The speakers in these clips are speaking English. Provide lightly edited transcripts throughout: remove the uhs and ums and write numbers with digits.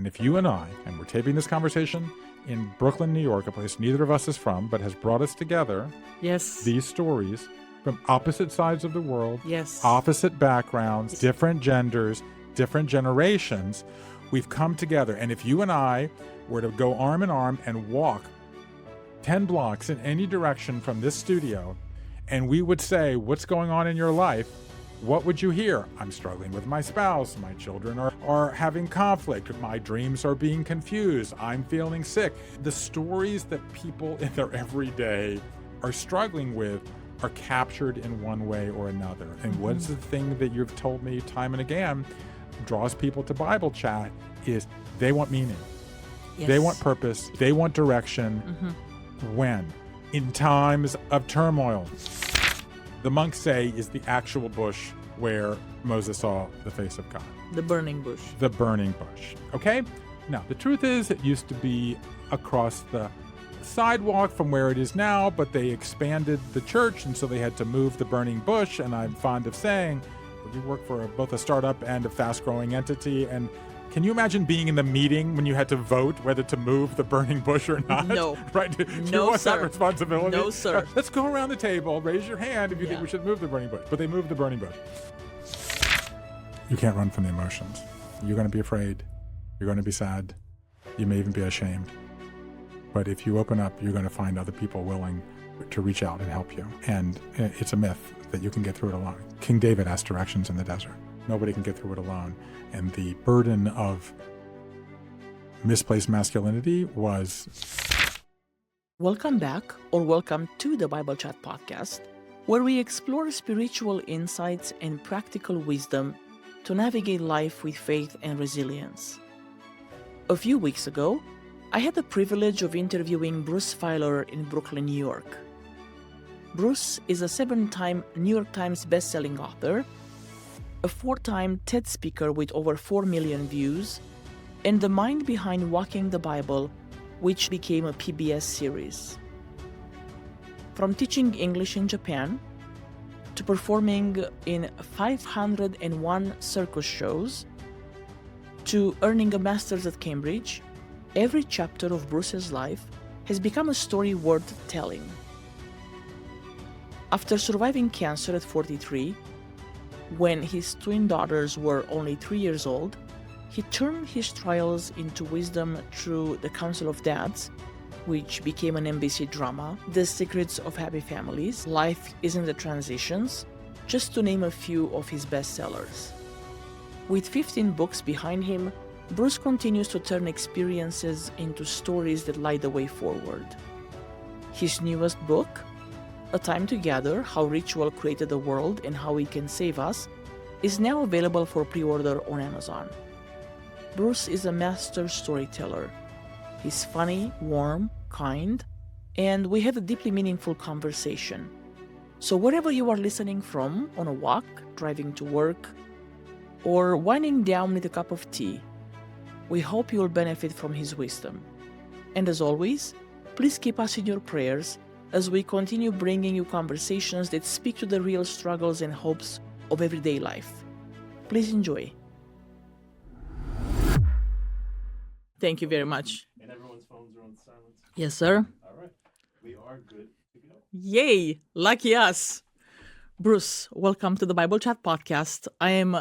And if you and I, and we're taping this conversation in Brooklyn, New York, a place neither of us is from, but has brought us together. Yes. These stories from opposite sides of the world. Yes. Opposite backgrounds, different genders, different generations. We've come together. And if you and I were to go arm in arm and walk 10 blocks in any direction from this studio, and we would say, what's going on in your life? What would you hear? I'm struggling with my spouse. My children are having conflict. My dreams are being confused. I'm feeling sick. The stories that people in their everyday are struggling with are captured in one way or another. And what's the thing that you've told me time and again draws people to Bible chat is they want meaning. Yes. They want purpose. They want direction. When? In times of turmoil. The monks say is the actual bush where Moses saw the face of God. The burning bush. The burning bush. Okay? Now, the truth is it used to be across the sidewalk from where it is now, but they expanded the church, and so they had to move the burning bush. And I'm fond of saying, you work for both a startup and a fast-growing entity, and can you imagine being in the meeting when you had to vote whether to move the burning bush or not? No. Right? Do No, you want sir. that responsibility? No, sir. Let's go around the table. Raise your hand if you think Yeah. we should move the burning bush. But they moved the burning bush. You can't run from the emotions. You're going to be afraid. You're going to be sad. You may even be ashamed. But if you open up, you're going to find other people willing to reach out and help you. And it's a myth that you can get through it alone. King David asked directions in the desert. Nobody can get through it alone. And the burden of misplaced masculinity was... Welcome back, or welcome to the Bible Chat podcast, where we explore spiritual insights and practical wisdom to navigate life with faith and resilience. A few weeks ago, I had the privilege of interviewing Bruce Feiler in Brooklyn, New York. Bruce is a 7-time New York Times bestselling author, a 4-time TED speaker with over 4 million views, and the mind behind Walking the Bible, which became a PBS series. From teaching English in Japan, to performing in 501 circus shows, to earning a master's at Cambridge, every chapter of Bruce's life has become a story worth telling. After surviving cancer at 43, when his twin daughters were only 3 years old, he turned his trials into wisdom through The Council of Dads, which became an NBC drama, The Secrets of Happy Families, Life is in the Transitions, just to name a few of his bestsellers. With 15 books behind him, Bruce continues to turn experiences into stories that light the way forward. His newest book, A Time Together, How Ritual Created the World and How It Can Save Us, is now available for pre-order on Amazon. Bruce is a master storyteller. He's funny, warm, kind, and we have a deeply meaningful conversation. So wherever you are listening from, on a walk, driving to work, or winding down with a cup of tea, we hope you'll benefit from his wisdom. And as always, please keep us in your prayers as we continue bringing you conversations that speak to the real struggles and hopes of everyday life. Please enjoy. Thank you very much. And everyone's phones are on silence. Yes, sir. All right. We are good to go. Yay! Lucky us. Bruce, welcome to the Bible Chat podcast. I am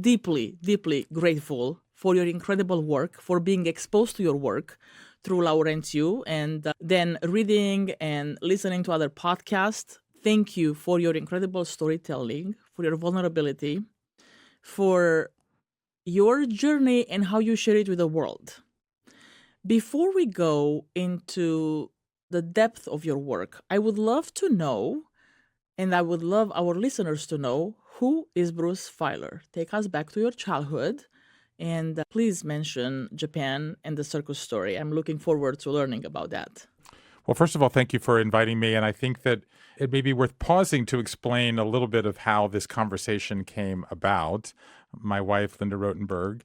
deeply, deeply grateful for your incredible work, for being exposed to your work through Laurentiu, and then reading and listening to other podcasts. Thank you for your incredible storytelling, for your vulnerability, for your journey and how you share it with the world. Before we go into the depth of your work, I would love to know, and I would love our listeners to know, who is Bruce Feiler? Take us back to your childhood, and please mention Japan and the circus story. I'm looking forward to learning about that. Well, first of all, thank you for inviting me. And I think that it may be worth pausing to explain a little bit of how this conversation came about. My wife, Linda Rotenberg,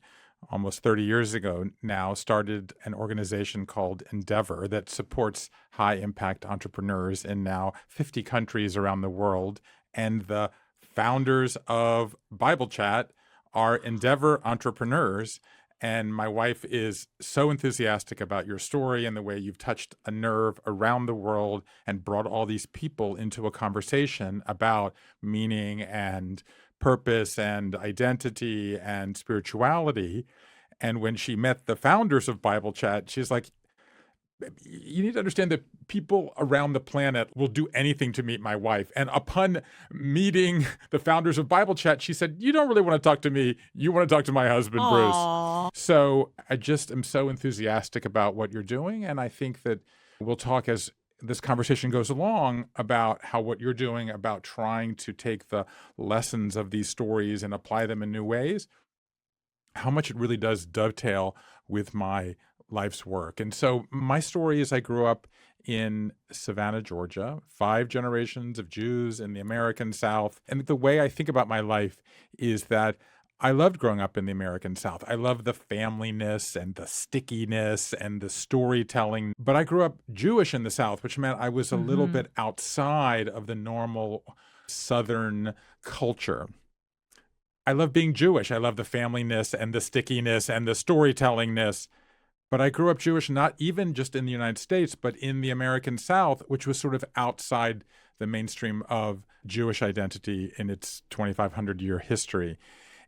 almost 30 years ago now, started an organization called Endeavor that supports high-impact entrepreneurs in now 50 countries around the world. And the founders of Bible Chat are Endeavor entrepreneurs. And my wife is so enthusiastic about your story and the way you've touched a nerve around the world and brought all these people into a conversation about meaning and purpose and identity and spirituality. And when she met the founders of Bible Chat, she's like, you need to understand that people around the planet will do anything to meet my wife. And upon meeting the founders of Bible Chat, she said, you don't really want to talk to me. You want to talk to my husband, Aw. Bruce. So I just am so enthusiastic about what you're doing. And I think that we'll talk as this conversation goes along about how what you're doing about trying to take the lessons of these stories and apply them in new ways, how much it really does dovetail with my life's work. And so my story is I grew up in Savannah, Georgia, 5 generations of Jews in the American South. And the way I think about my life is that I loved growing up in the American South. I love the familyness and the stickiness and the storytelling. But I grew up Jewish in the South, which meant I was a little bit outside of the normal Southern culture. I love being Jewish. I love the familyness and the stickiness and the storytellingness. But I grew up Jewish, not even just in the United States, but in the American South, which was sort of outside the mainstream of Jewish identity in its 2,500-year history.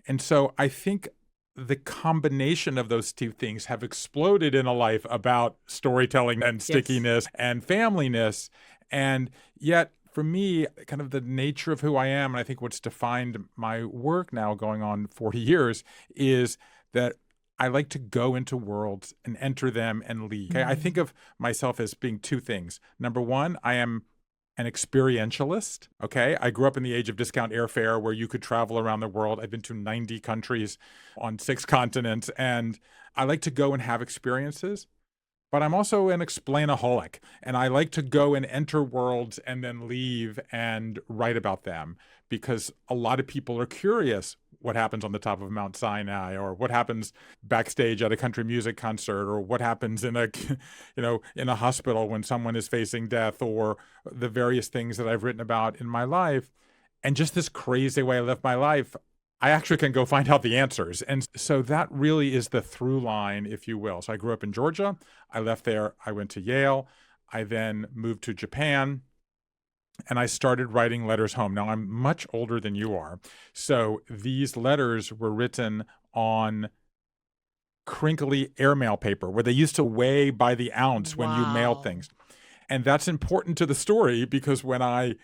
And so I think the combination of those two things have exploded in a life about storytelling and stickiness and familyness. And yet, for me, kind of the nature of who I am, and I think what's defined my work now going on 40 years, is that I like to go into worlds and enter them and leave. Okay? I think of myself as being 2 things. Number 1, I am an experientialist. Okay. I grew up in the age of discount airfare where you could travel around the world. I've been to 90 countries on 6 continents, and I like to go and have experiences. But I'm also an explainaholic, and I like to go and enter worlds and then leave and write about them, because a lot of people are curious what happens on the top of Mount Sinai, or what happens backstage at a country music concert, or what happens in a, in a hospital when someone is facing death, or the various things that I've written about in my life. And just this crazy way I live my life, I actually can go find out the answers. And so that really is the through line, if you will. So I grew up in Georgia. I left there. I went to Yale. I then moved to Japan, and I started writing letters home. Now, I'm much older than you are. So these letters were written on crinkly airmail paper, where they used to weigh by the ounce when you mailed things. And that's important to the story, because when I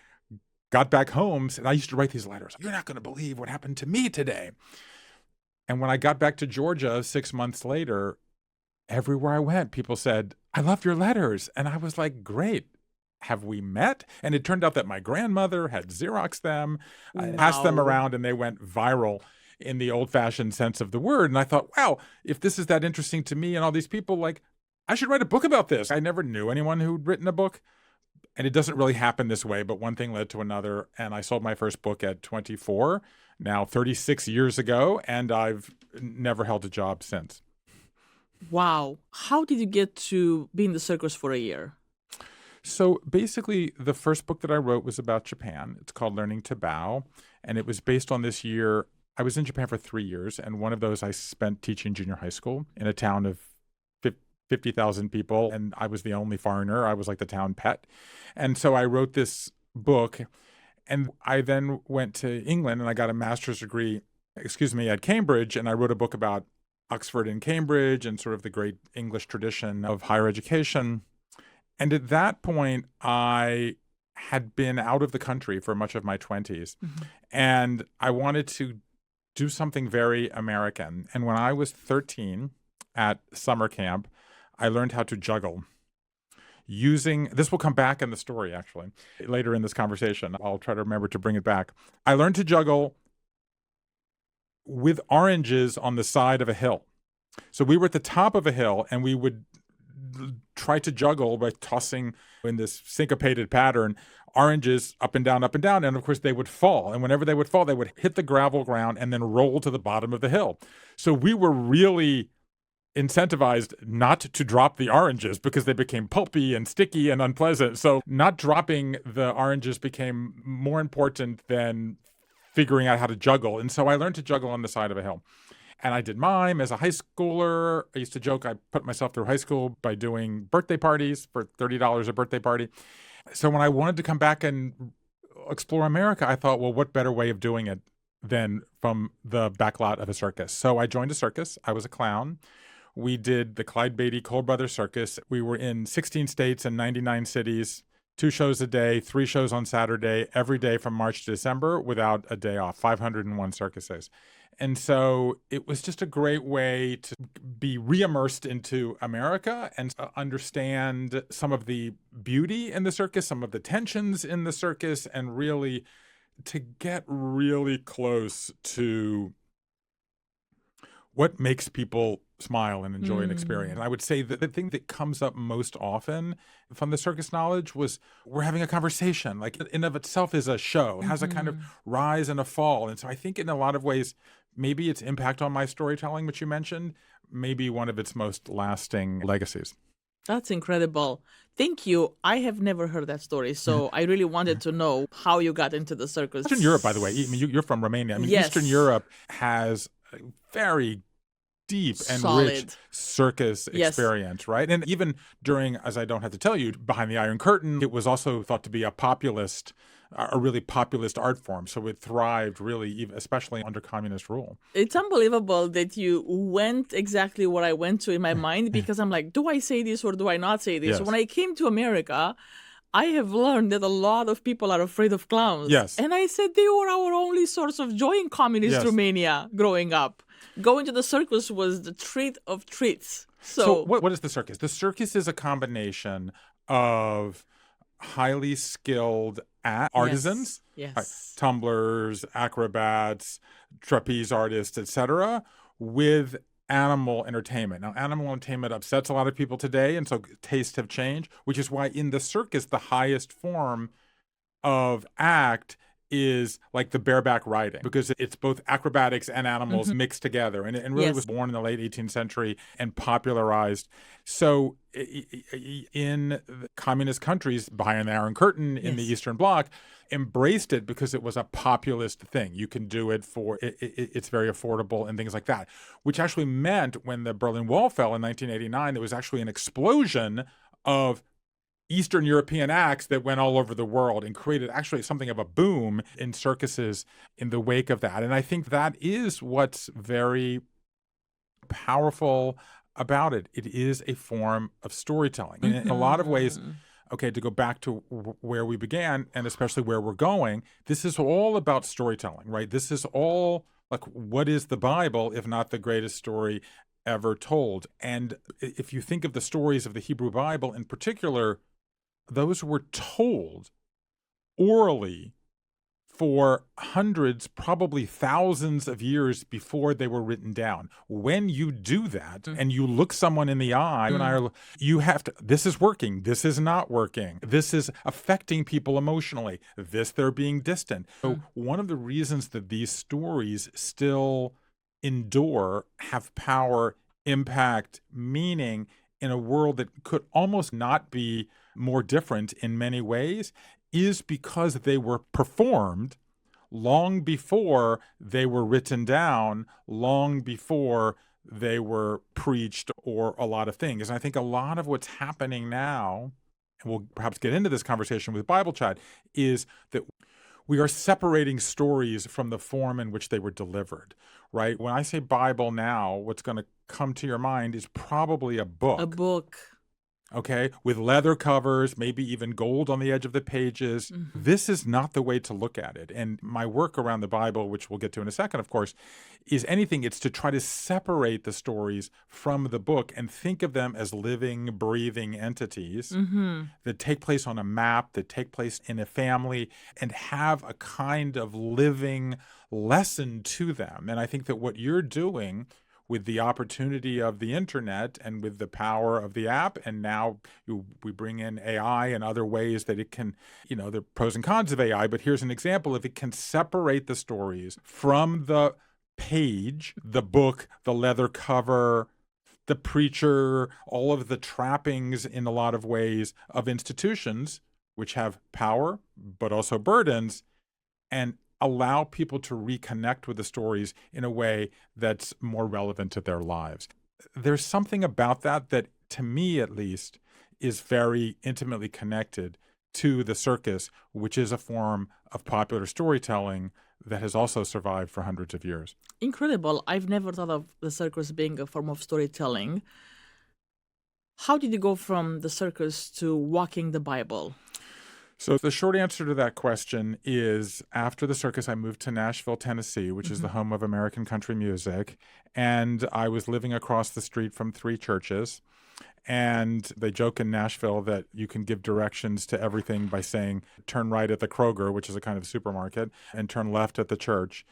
got back home, and I used to write these letters, you're not going to believe what happened to me today. And when I got back to Georgia 6 months later, everywhere I went, people said, I loved your letters. And I was like, great. Have we met? And it turned out that my grandmother had Xeroxed them. I passed them around, and they went viral in the old-fashioned sense of the word. And I thought, wow, if this is that interesting to me and all these people, like, I should write a book about this. I never knew anyone who'd written a book. And it doesn't really happen this way, but one thing led to another. And I sold my first book at 24, now 36 years ago, and I've never held a job since. Wow. How did you get to be in the circus for a year? So basically, the first book that I wrote was about Japan. It's called Learning to Bow, and it was based on this year. I was in Japan for 3 years, and one of those I spent teaching junior high school in a town of 50,000 people, and I was the only foreigner. I was like the town pet. And so I wrote this book, and I then went to England, and I got a master's degree, at Cambridge, and I wrote a book about Oxford and Cambridge and sort of the great English tradition of higher education. And at that point, I had been out of the country for much of my 20s, and I wanted to do something very American. And when I was 13 at summer camp, I learned how to juggle this will come back in the story, actually, later in this conversation. I'll try to remember to bring it back. I learned to juggle with oranges on the side of a hill. So we were at the top of a hill, and we would try to juggle by tossing in this syncopated pattern oranges up and down, up and down. And of course they would fall. And whenever they would fall, they would hit the gravel ground and then roll to the bottom of the hill. So we were really incentivized not to drop the oranges because they became pulpy and sticky and unpleasant. So not dropping the oranges became more important than figuring out how to juggle. And so I learned to juggle on the side of a hill. And I did mime as a high schooler. I used to joke I put myself through high school by doing birthday parties for $30 a birthday party. So when I wanted to come back and explore America, I thought, well, what better way of doing it than from the backlot of a circus? So I joined a circus. I was a clown. We did the Clyde Beatty Cole Brothers Circus. We were in 16 states and 99 cities, 2 shows a day, 3 shows on Saturday, every day from March to December without a day off, 501 circuses. And so it was just a great way to be re-immersed into America and understand some of the beauty in the circus, some of the tensions in the circus, and really to get really close to what makes people smile and enjoy an experience. And I would say that the thing that comes up most often from the circus knowledge was we're having a conversation. Like in of itself is a show. It has a kind of rise and a fall. And so I think in a lot of ways, maybe its impact on my storytelling, which you mentioned, may be one of its most lasting legacies. That's incredible. Thank you. I have never heard that story, so I really wanted to know how you got into the circus. Eastern Europe, by the way, I mean, you're from Romania. I mean, Yes. Eastern Europe has a very deep and rich Solid. circus Yes. experience, right? And even during, as I don't have to tell you, behind the Iron Curtain, it was also thought to be a really populist art form. So it thrived really, especially under communist rule. It's unbelievable that you went exactly what I went to in my mind, because I'm like, do I say this or do I not say this? Yes. When I came to America, I have learned that a lot of people are afraid of clowns. Yes. And I said they were our only source of joy in communist Yes. Romania growing up. Going to the circus was the treat of treats. So what is the circus? The circus is a combination of highly skilled artisans, Yes. tumblers, acrobats, trapeze artists, etc., with animal entertainment. Now, animal entertainment upsets a lot of people today, and so tastes have changed, which is why in the circus, the highest form of act is like the bareback riding, because it's both acrobatics and animals mixed together. And it really Yes. was born in the late 18th century and popularized. So in the communist countries behind the Iron Curtain in the Yes. Eastern Bloc, embraced it because it was a populist thing. You can do it for, it's very affordable and things like that, which actually meant when the Berlin Wall fell in 1989, there was actually an explosion of Eastern European acts that went all over the world and created actually something of a boom in circuses in the wake of that. And I think that is what's very powerful about it. It is a form of storytelling. And in a lot of ways, okay, to go back to where we began and especially where we're going, this is all about storytelling, right? This is all like, what is the Bible if not the greatest story ever told? And if you think of the stories of the Hebrew Bible in particular, those were told orally for hundreds, probably thousands of years before they were written down. When you do that and you look someone in the eye, you have to, this is working, this is not working, this is affecting people emotionally, this they're being distant. So one of the reasons that these stories still endure, have power, impact, meaning in a world that could almost not be more different in many ways, is because they were performed long before they were written down, long before they were preached, or a lot of things. And I think a lot of what's happening now, and we'll perhaps get into this conversation with Bible Chat, is that we are separating stories from the form in which they were delivered, right? When I say Bible now, what's going to come to your mind is probably a book. A book. Okay, with leather covers, maybe even gold on the edge of the pages. This is not the way to look at it. And my work around the Bible, which we'll get to in a second, of course, is it's to try to separate the stories from the book and think of them as living, breathing entities that take place on a map, that take place in a family, and have a kind of living lesson to them. And I think that what you're doing with the opportunity of the internet and with the power of the app, and now we bring in AI and other ways that it can, there are pros and cons of AI, but here's an example. If it can separate the stories from the page, the book, the leather cover, the preacher, all of the trappings in a lot of ways of institutions which have power, but also burdens, and allow people to reconnect with the stories in a way that's more relevant to their lives. There's something about that, to me at least, is very intimately connected to the circus, which is a form of popular storytelling that has also survived for hundreds of years. Incredible. I've never thought of the circus being a form of storytelling. How did you go from the circus to walking the Bible? So the short answer to that question is, after the circus, I moved to Nashville, Tennessee, which is the home of American country music. And I was living across the street from 3 churches. And they joke in Nashville that you can give directions to everything by saying, turn right at the Kroger, which is a kind of supermarket, and turn left at the church.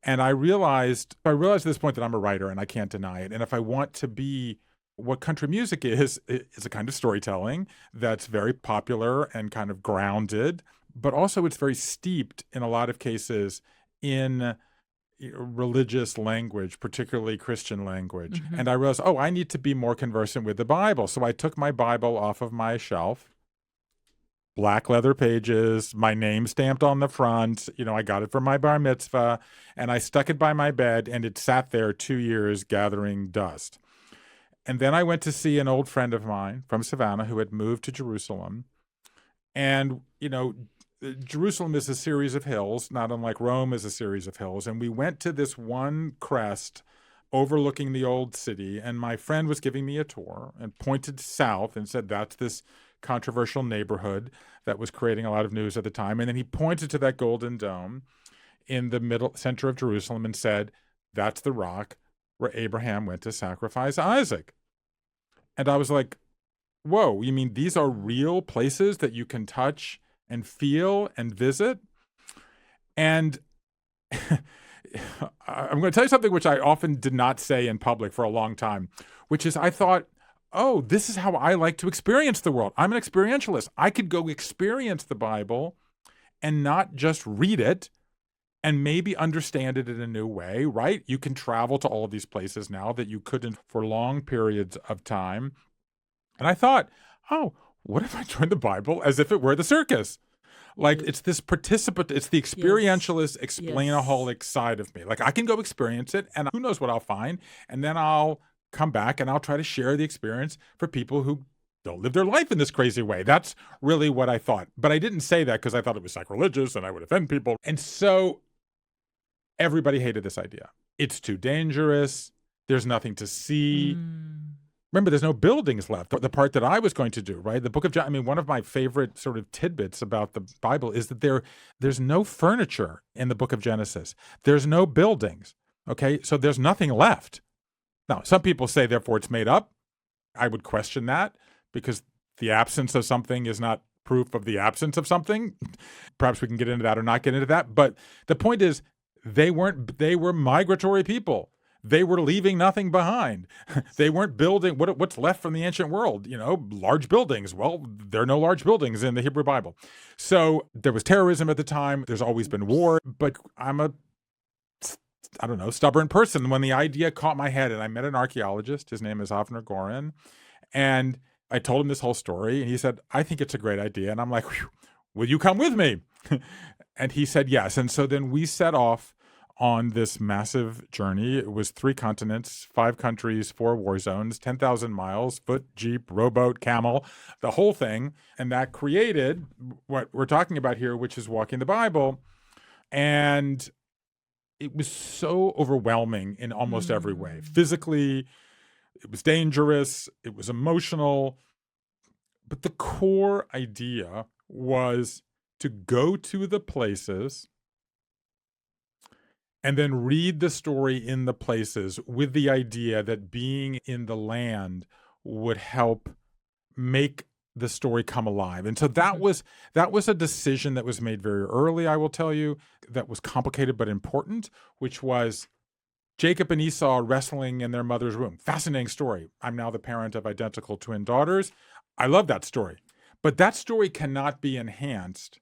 And I realized at this point that I'm a writer and I can't deny it. And if I want to be what country music is a kind of storytelling that's very popular and kind of grounded, but also it's very steeped in a lot of cases in religious language, particularly Christian language. And I realized, I need to be more conversant with the Bible. So I took my Bible off of my shelf, black leather pages, my name stamped on the front. I got it for my bar mitzvah, and I stuck it by my bed, and it sat there 2 years gathering dust. And then I went to see an old friend of mine from Savannah who had moved to Jerusalem. And, Jerusalem is a series of hills, not unlike Rome is a series of hills. And we went to this one crest overlooking the old city. And my friend was giving me a tour and pointed south and said, that's this controversial neighborhood that was creating a lot of news at the time. And then he pointed to that golden dome in the center of Jerusalem and said, that's the rock where Abraham went to sacrifice Isaac. And I was like, whoa, you mean these are real places that you can touch and feel and visit? And I'm going to tell you something which I often did not say in public for a long time, which is I thought, this is how I like to experience the world. I'm an experientialist. I could go experience the Bible and not just read it and maybe understand it in a new way, right? You can travel to all of these places now that you couldn't for long periods of time. And I thought, what if I joined the Bible as if it were the circus? Like, it's this participant, it's the experientialist, explainaholic side of me. Like, I can go experience it, and who knows what I'll find. And then I'll come back and I'll try to share the experience for people who don't live their life in this crazy way. That's really what I thought. But I didn't say that because I thought it was sacrilegious and I would offend people. And so everybody hated this idea. It's too dangerous. There's nothing to see. Remember, there's no buildings left. The part that I was going to do, right? The book of John, one of my favorite sort of tidbits about the Bible is that there's no furniture in the book of Genesis. There's no buildings, okay? So there's nothing left. Now, some people say, therefore, it's made up. I would question that because the absence of something is not proof of the absence of something. Perhaps we can get into that or not get into that. But the point is, they were migratory people. They were leaving nothing behind. They weren't building what's left from the ancient world, large buildings. Well, there are no large buildings in the Hebrew Bible. So there was terrorism at the time. There's always been war. But I'm a stubborn person. When the idea caught my head, and I met an archaeologist, his name is Avner Gorin, and I told him this whole story, and he said, I think it's a great idea. And I'm like, will you come with me? And he said yes. And so then we set off on this massive journey. It was 3 continents, 5 countries, 4 war zones, 10,000 miles, foot, jeep, rowboat, camel, the whole thing. And that created what we're talking about here, which is walking the Bible. And it was so overwhelming in almost every way. Physically, it was dangerous, it was emotional. But the core idea was to go to the places and then read the story in the places with the idea that being in the land would help make the story come alive. And so that was a decision that was made very early, I will tell you, that was complicated but important, which was Jacob and Esau wrestling in their mother's womb. Fascinating story. I'm now the parent of identical twin daughters. I love that story. But that story cannot be enhanced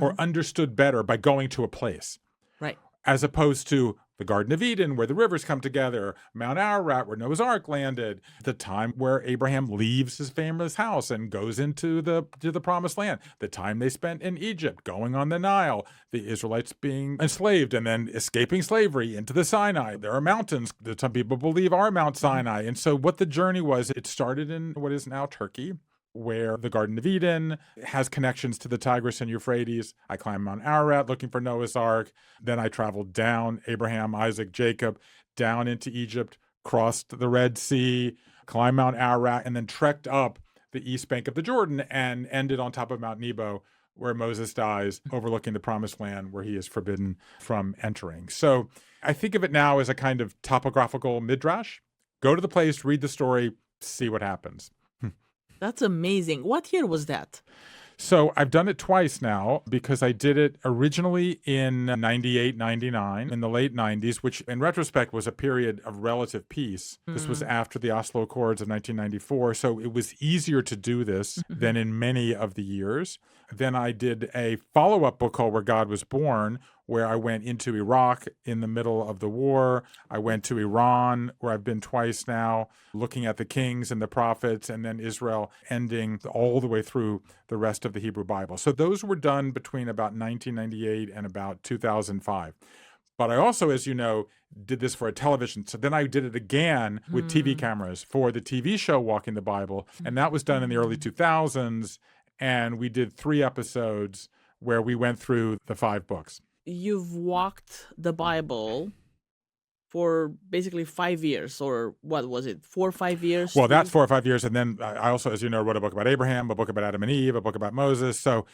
or understood better by going to a place. Right. As opposed to the Garden of Eden, where the rivers come together, Mount Ararat, where Noah's Ark landed, the time where Abraham leaves his famous house and goes into the Promised Land, the time they spent in Egypt, going on the Nile, the Israelites being enslaved and then escaping slavery into the Sinai. There are mountains that some people believe are Mount Sinai. And so what the journey was, it started in what is now Turkey, where the Garden of Eden has connections to the Tigris and Euphrates. I climbed Mount Ararat looking for Noah's Ark. Then I traveled down Abraham, Isaac, Jacob, down into Egypt, crossed the Red Sea, climbed Mount Ararat, and then trekked up the east bank of the Jordan and ended on top of Mount Nebo, where Moses dies, overlooking the Promised Land, where he is forbidden from entering. So I think of it now as a kind of topographical midrash. Go to the place, read the story, see what happens. That's amazing. What year was that? So I've done it twice now because I did it originally in 98, 99, in the late 90s, which in retrospect was a period of relative peace. This was after the Oslo Accords of 1994. So it was easier to do this than in many of the years. Then I did a follow-up book called Where God Was Born, where I went into Iraq in the middle of the war. I went to Iran, where I've been twice now, looking at the kings and the prophets, and then Israel, ending all the way through the rest of the Hebrew Bible. So those were done between about 1998 and about 2005. But I also, as you know, did this for a television. So then I did it again with TV cameras for the TV show Walking the Bible. And that was done in the early 2000s. And we did 3 episodes where we went through the 5 books. You've walked the Bible for basically 5 years, or what was it, 4 or 5 years? Well, that's 4 or 5 years. And then I also, as you know, wrote a book about Abraham, a book about Adam and Eve, a book about Moses. So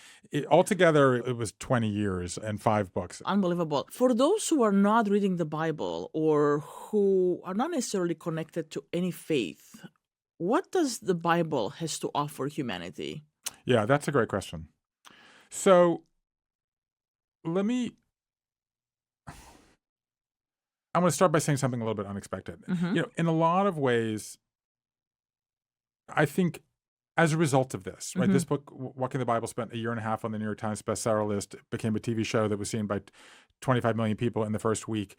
altogether, it was 20 years and 5 books. Unbelievable. For those who are not reading the Bible or who are not necessarily connected to any faith, what does the Bible has to offer humanity? Yeah, that's a great question. So I'm going to start by saying something a little bit unexpected. You know, in a lot of ways, I think as a result of this, right, this book, Walking the Bible, spent 1.5 years on the New York Times bestseller list. It became a TV show that was seen by 25 million people in the first week.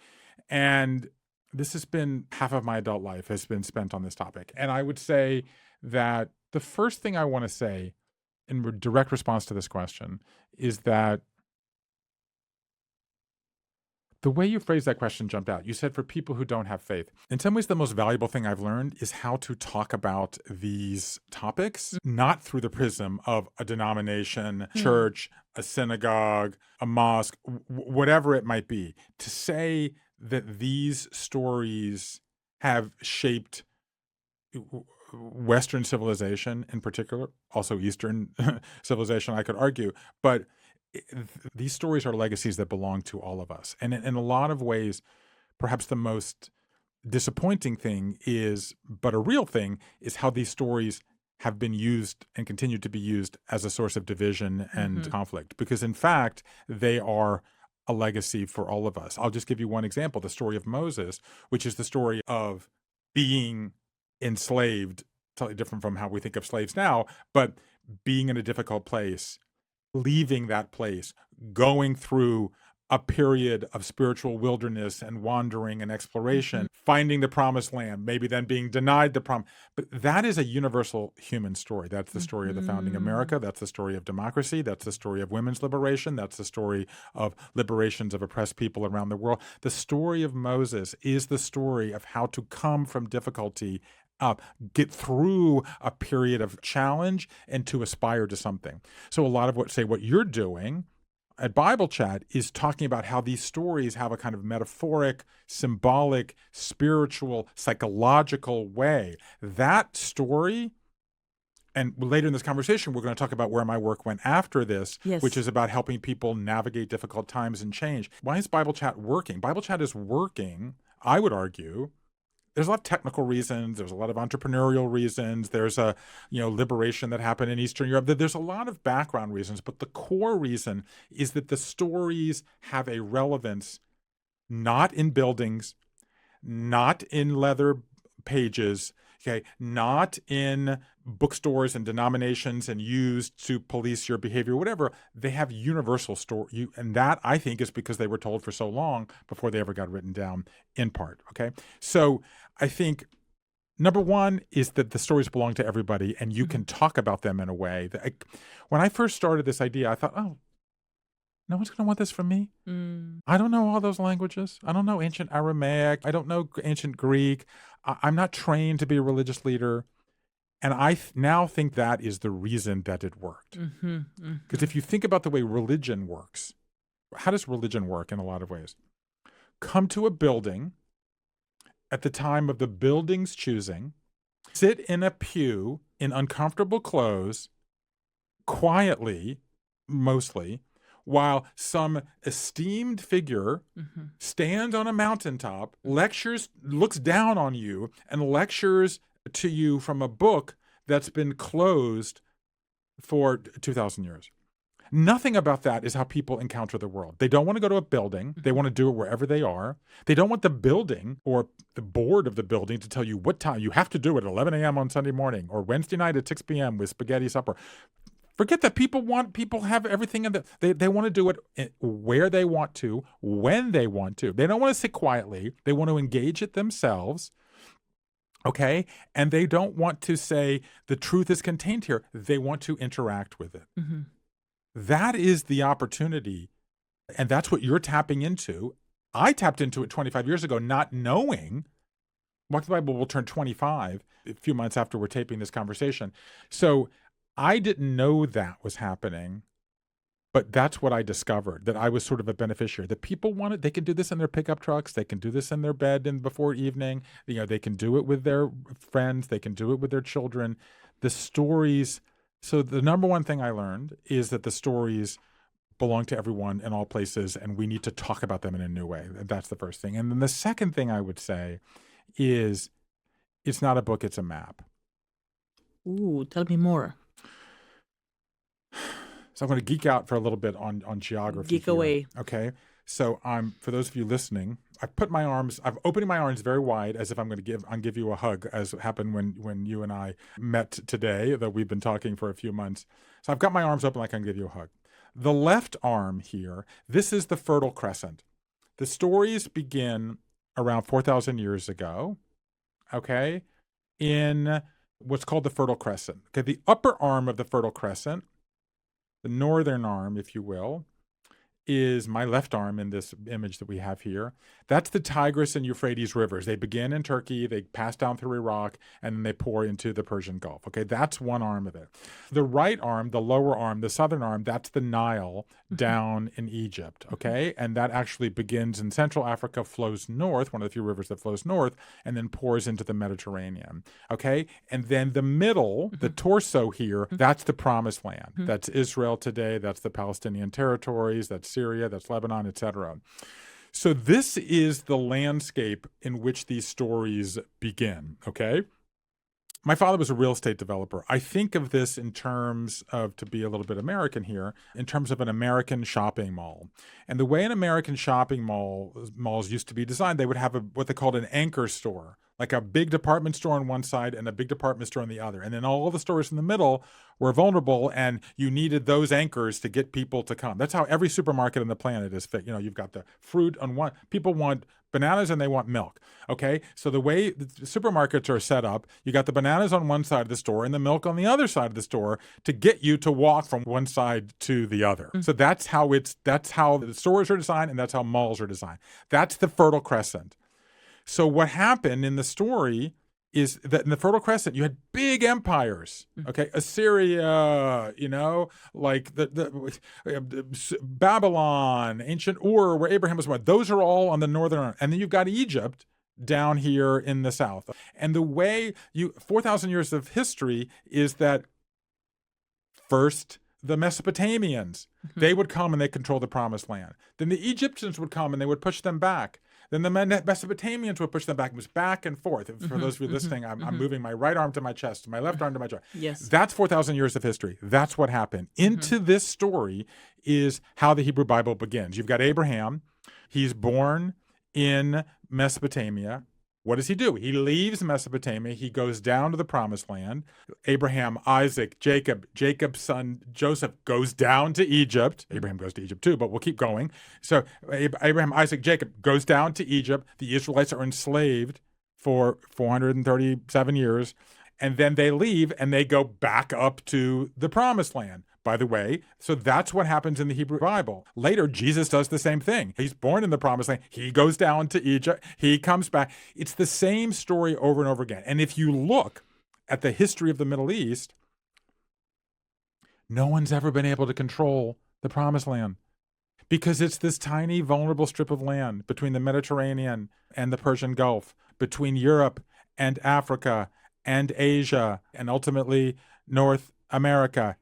And this has been half of my adult life has been spent on this topic. And I would say that the first thing I want to say in direct response to this question is that the way you phrased that question jumped out. You said for people who don't have faith. In some ways, the most valuable thing I've learned is how to talk about these topics, not through the prism of a denomination, church, a synagogue, a mosque, whatever it might be. To say that these stories have shaped Western civilization in particular, also Eastern civilization, I could argue, but these stories are legacies that belong to all of us. And in a lot of ways, perhaps the most disappointing thing is, but a real thing, is how these stories have been used and continue to be used as a source of division and conflict. Because in fact, they are a legacy for all of us. I'll just give you one example, the story of Moses, which is the story of being enslaved, totally different from how we think of slaves now, but being in a difficult place, leaving that place, going through a period of spiritual wilderness and wandering and exploration, finding the promised land, maybe then being denied the promise. But that is a universal human story. That's the story of the founding America. That's the story of democracy. That's the story of women's liberation. That's the story of liberations of oppressed people around the world. The story of Moses is the story of how to come from difficulty up, get through a period of challenge and to aspire to something. So a lot of what you're doing at Bible Chat is talking about how these stories have a kind of metaphoric, symbolic, spiritual, psychological way. That story, and later in this conversation, we're going to talk about where my work went after this, which is about helping people navigate difficult times and change. Why is Bible Chat working? Bible Chat is working, I would argue. There's a lot of technical reasons. There's a lot of entrepreneurial reasons. There's a, liberation that happened in Eastern Europe. There's a lot of background reasons, but the core reason is that the stories have a relevance not in buildings, not in leather pages. Okay, not in bookstores and denominations and used to police your behavior, whatever. They have universal story, and that I think is because they were told for so long before they ever got written down. In part, okay. So I think number one is that the stories belong to everybody, and you can talk about them in a way that. When I first started this idea, I thought, oh, no one's going to want this from me. I don't know all those languages. I don't know ancient Aramaic. I don't know ancient Greek. I'm not trained to be a religious leader. And I now think that is the reason that it worked. Because if you think about the way religion works, how does religion work in a lot of ways? Come to a building at the time of the building's choosing, sit in a pew in uncomfortable clothes, quietly, mostly, while some esteemed figure stands on a mountaintop, lectures, looks down on you, and lectures to you from a book that's been closed for 2,000 years. Nothing about that is how people encounter the world. They don't want to go to a building. They want to do it wherever they are. They don't want the building or the board of the building to tell you what time you have to do it at 11 a.m. on Sunday morning or Wednesday night at 6 p.m. with spaghetti supper. Forget that. People have everything they want to do it where they want to, when they want to. They don't want to sit quietly. They want to engage it themselves. Okay? And they don't want to say the truth is contained here. They want to interact with it. That is the opportunity. And that's what you're tapping into. I tapped into it 25 years ago, not knowing. Walk the Bible will turn 25 a few months after we're taping this conversation. So I didn't know that was happening, but that's what I discovered, that I was sort of a beneficiary. That people want it. They can do this in their pickup trucks. They can do this in their bed and before evening. They can do it with their friends. They can do it with their children. The stories. So the number one thing I learned is that the stories belong to everyone in all places, and we need to talk about them in a new way. That's the first thing. And then the second thing I would say is it's not a book, it's a map. Ooh, tell me more. So I'm going to geek out for a little bit on geography. Geek away. Okay. So for those of you listening, I'm opening my arms very wide as if I'm going to give you a hug, as happened when you and I met today, though we've been talking for a few months. So I've got my arms open like I'm going to give you a hug. The left arm here, this is the Fertile Crescent. The stories begin around 4,000 years ago, okay, in what's called the Fertile Crescent. Okay, the upper arm of the Fertile Crescent, the northern arm, if you will, is my left arm in this image that we have here. That's the Tigris and Euphrates rivers. They begin in Turkey, they pass down through Iraq, and then they pour into the Persian Gulf. Okay, that's one arm of it. The right arm, the lower arm, the southern arm, that's the Nile down in Egypt. Okay, and that actually begins in Central Africa, flows north, one of the few rivers that flows north, and then pours into the Mediterranean. Okay, and then the middle, the torso here, that's the Promised Land. That's Israel today, that's the Palestinian territories, that's Syria, that's Lebanon, etc. So this is the landscape in which these stories begin, okay? My father was a real estate developer. I think of this in terms of, to be a little bit American here, in terms of an American shopping mall. And the way an American shopping malls used to be designed, they would have what they called an anchor store, like a big department store on one side and a big department store on the other. And then all the stores in the middle were vulnerable, and you needed those anchors to get people to come. That's how every supermarket on the planet is fit. You've got the fruit on one. People want bananas and they want milk. Okay, so the way the supermarkets are set up, you got the bananas on one side of the store and the milk on the other side of the store to get you to walk from one side to the other. So that's how the stores are designed, and that's how malls are designed. That's the Fertile Crescent. So what happened in the story is that in the Fertile Crescent, you had big empires, okay? Assyria, like the Babylon, ancient Ur, where Abraham was born. Those are all on the northern arm. And then you've got Egypt down here in the south. And the way 4,000 years of history is that first, the Mesopotamians, they would come and they control the Promised Land. Then the Egyptians would come and they would push them back. Then the Mesopotamians would push them back. It was back and forth. For those of you listening, I'm moving my right arm to my chest, my left arm to my chest. Yes. That's 4,000 years of history. That's what happened. Into this story is how the Hebrew Bible begins. You've got Abraham. He's born in Mesopotamia. What does he do? He leaves Mesopotamia. He goes down to the promised land. Abraham, Isaac, Jacob, Jacob's son Joseph goes down to Egypt. Abraham goes to Egypt too, but we'll keep going. So Abraham, Isaac, Jacob goes down to Egypt. The Israelites are enslaved for 437 years. And then they leave and they go back up to the promised land. By the way, so that's what happens in the Hebrew Bible. Later, Jesus does the same thing. He's born in the promised land. He goes down to Egypt. He comes back. It's the same story over and over again. And if you look at the history of the Middle East, no one's ever been able to control the promised land because it's this tiny, vulnerable strip of land between the Mediterranean and the Persian Gulf, between Europe and Africa and Asia, and ultimately North America.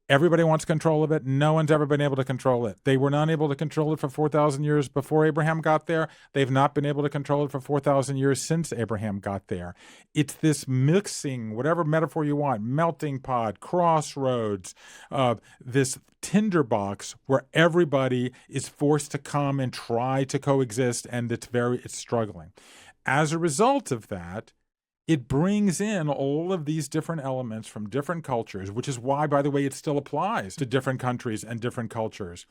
Everybody wants control of it. No one's ever been able to control it. They were not able to control it for 4,000 years before Abraham got there. They've not been able to control it for 4,000 years since Abraham got there. It's this mixing, whatever metaphor you want, melting pot, crossroads, this tinderbox where everybody is forced to come and try to coexist, and it's struggling. As a result of that, it brings in all of these different elements from different cultures, which is why, by the way, it still applies to different countries and different cultures.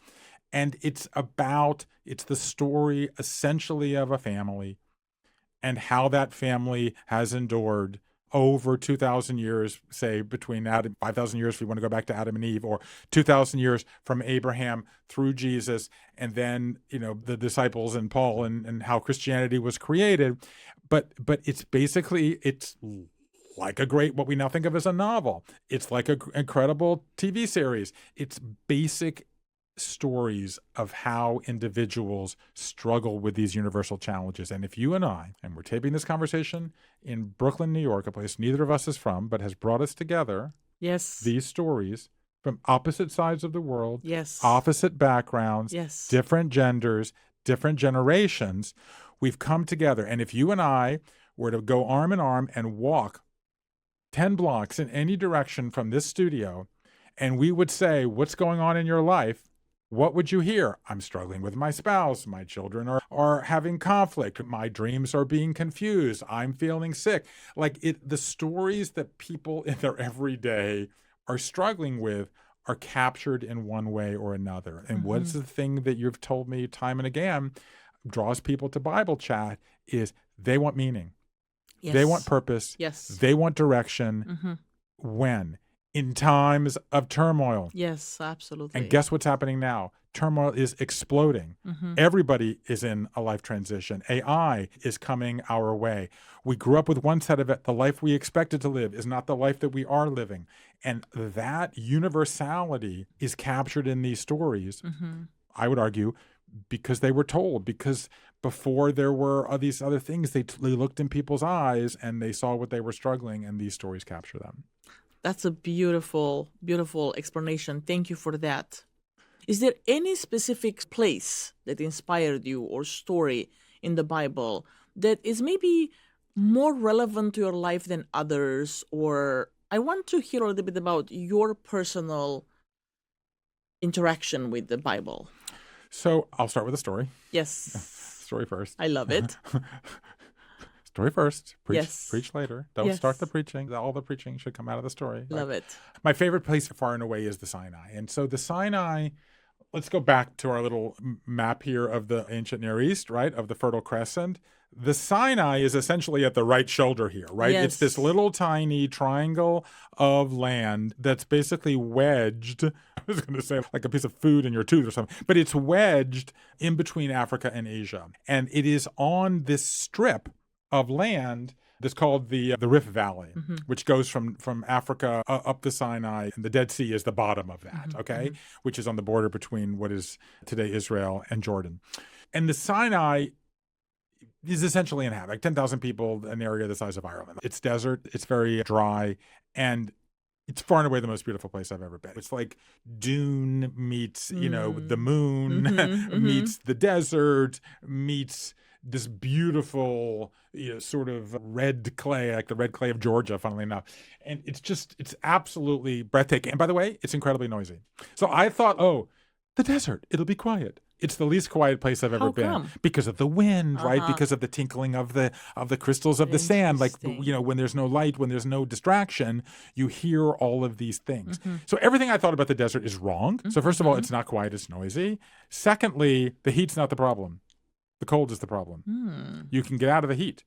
And it's the story essentially of a family and how that family has endured over 2,000 years, say between Adam, 5,000 years if you want to go back to Adam and Eve, or 2,000 years from Abraham through Jesus, and then, the disciples and Paul and how Christianity was created. But it's basically, it's like what we now think of as a novel. It's like an incredible TV series. It's basic stories of how individuals struggle with these universal challenges. And if you and we're taping this conversation in Brooklyn, New York, a place neither of us is from, but has brought us together. Yes. These stories from opposite sides of the world. Yes. Opposite backgrounds. Yes. Different genders, different generations. We've come together. And if you and I were to go arm in arm and walk 10 blocks in any direction from this studio, and we would say, what's going on in your life? What would you hear? I'm struggling with my spouse. My children are having conflict. My dreams are being confused. I'm feeling sick. The stories that people in their everyday are struggling with are captured in one way or another. And what's the thing that you've told me time and again draws people to Bible chat is they want meaning. Yes. They want purpose. Yes. They want direction. When? In times of turmoil. Yes, absolutely. And guess what's happening now? Turmoil is exploding. Everybody is in a life transition. AI is coming our way. We grew up with one set of it. The life we expected to live is not the life that we are living. And that universality is captured in these stories, I would argue, because they were told. Because before there were these other things, they looked in people's eyes and they saw what they were struggling, and these stories capture them. That's a beautiful, beautiful explanation. Thank you for that. Is there any specific place that inspired you or story in the Bible that is maybe more relevant to your life than others? Or I want to hear a little bit about your personal interaction with the Bible. So I'll start with a story. Yes. Story first. I love it. Story first. Yes. Preach later. Don't Yes. start the preaching. All the preaching should come out of the story. Love it. My favorite place far and away is the Sinai. And so the Sinai, let's go back to our little map here of the ancient Near East, right, of the Fertile Crescent. The Sinai is essentially at the right shoulder here, right? Yes. It's this little tiny triangle of land that's basically wedged. I was going to say like a piece of food in your tooth or something, but it's wedged in between Africa and Asia. And it is on this strip of land that's called the Rift Valley, which goes from Africa up the Sinai, and the Dead Sea is the bottom of that, okay? Which is on the border between what is today Israel and Jordan. And the Sinai is essentially inhabited, like 10,000 people, an area the size of Ireland. It's desert, it's very dry, and it's far and away the most beautiful place I've ever been. It's like Dune meets, the moon, meets the desert, meets this beautiful, sort of red clay, like the red clay of Georgia, funnily enough. And it's absolutely breathtaking. And by the way, it's incredibly noisy. So I thought, the desert, it'll be quiet. It's the least quiet place I've ever How been come? because of the wind, right? Uh-huh. Because of the tinkling of the crystals of the sand. Like, Interesting. when there's no light, when there's no distraction, you hear all of these things. Mm-hmm. So everything I thought about the desert is wrong. So first of all, it's not quiet, it's noisy. Secondly, the heat's not the problem. The cold is the problem. You can get out of the heat.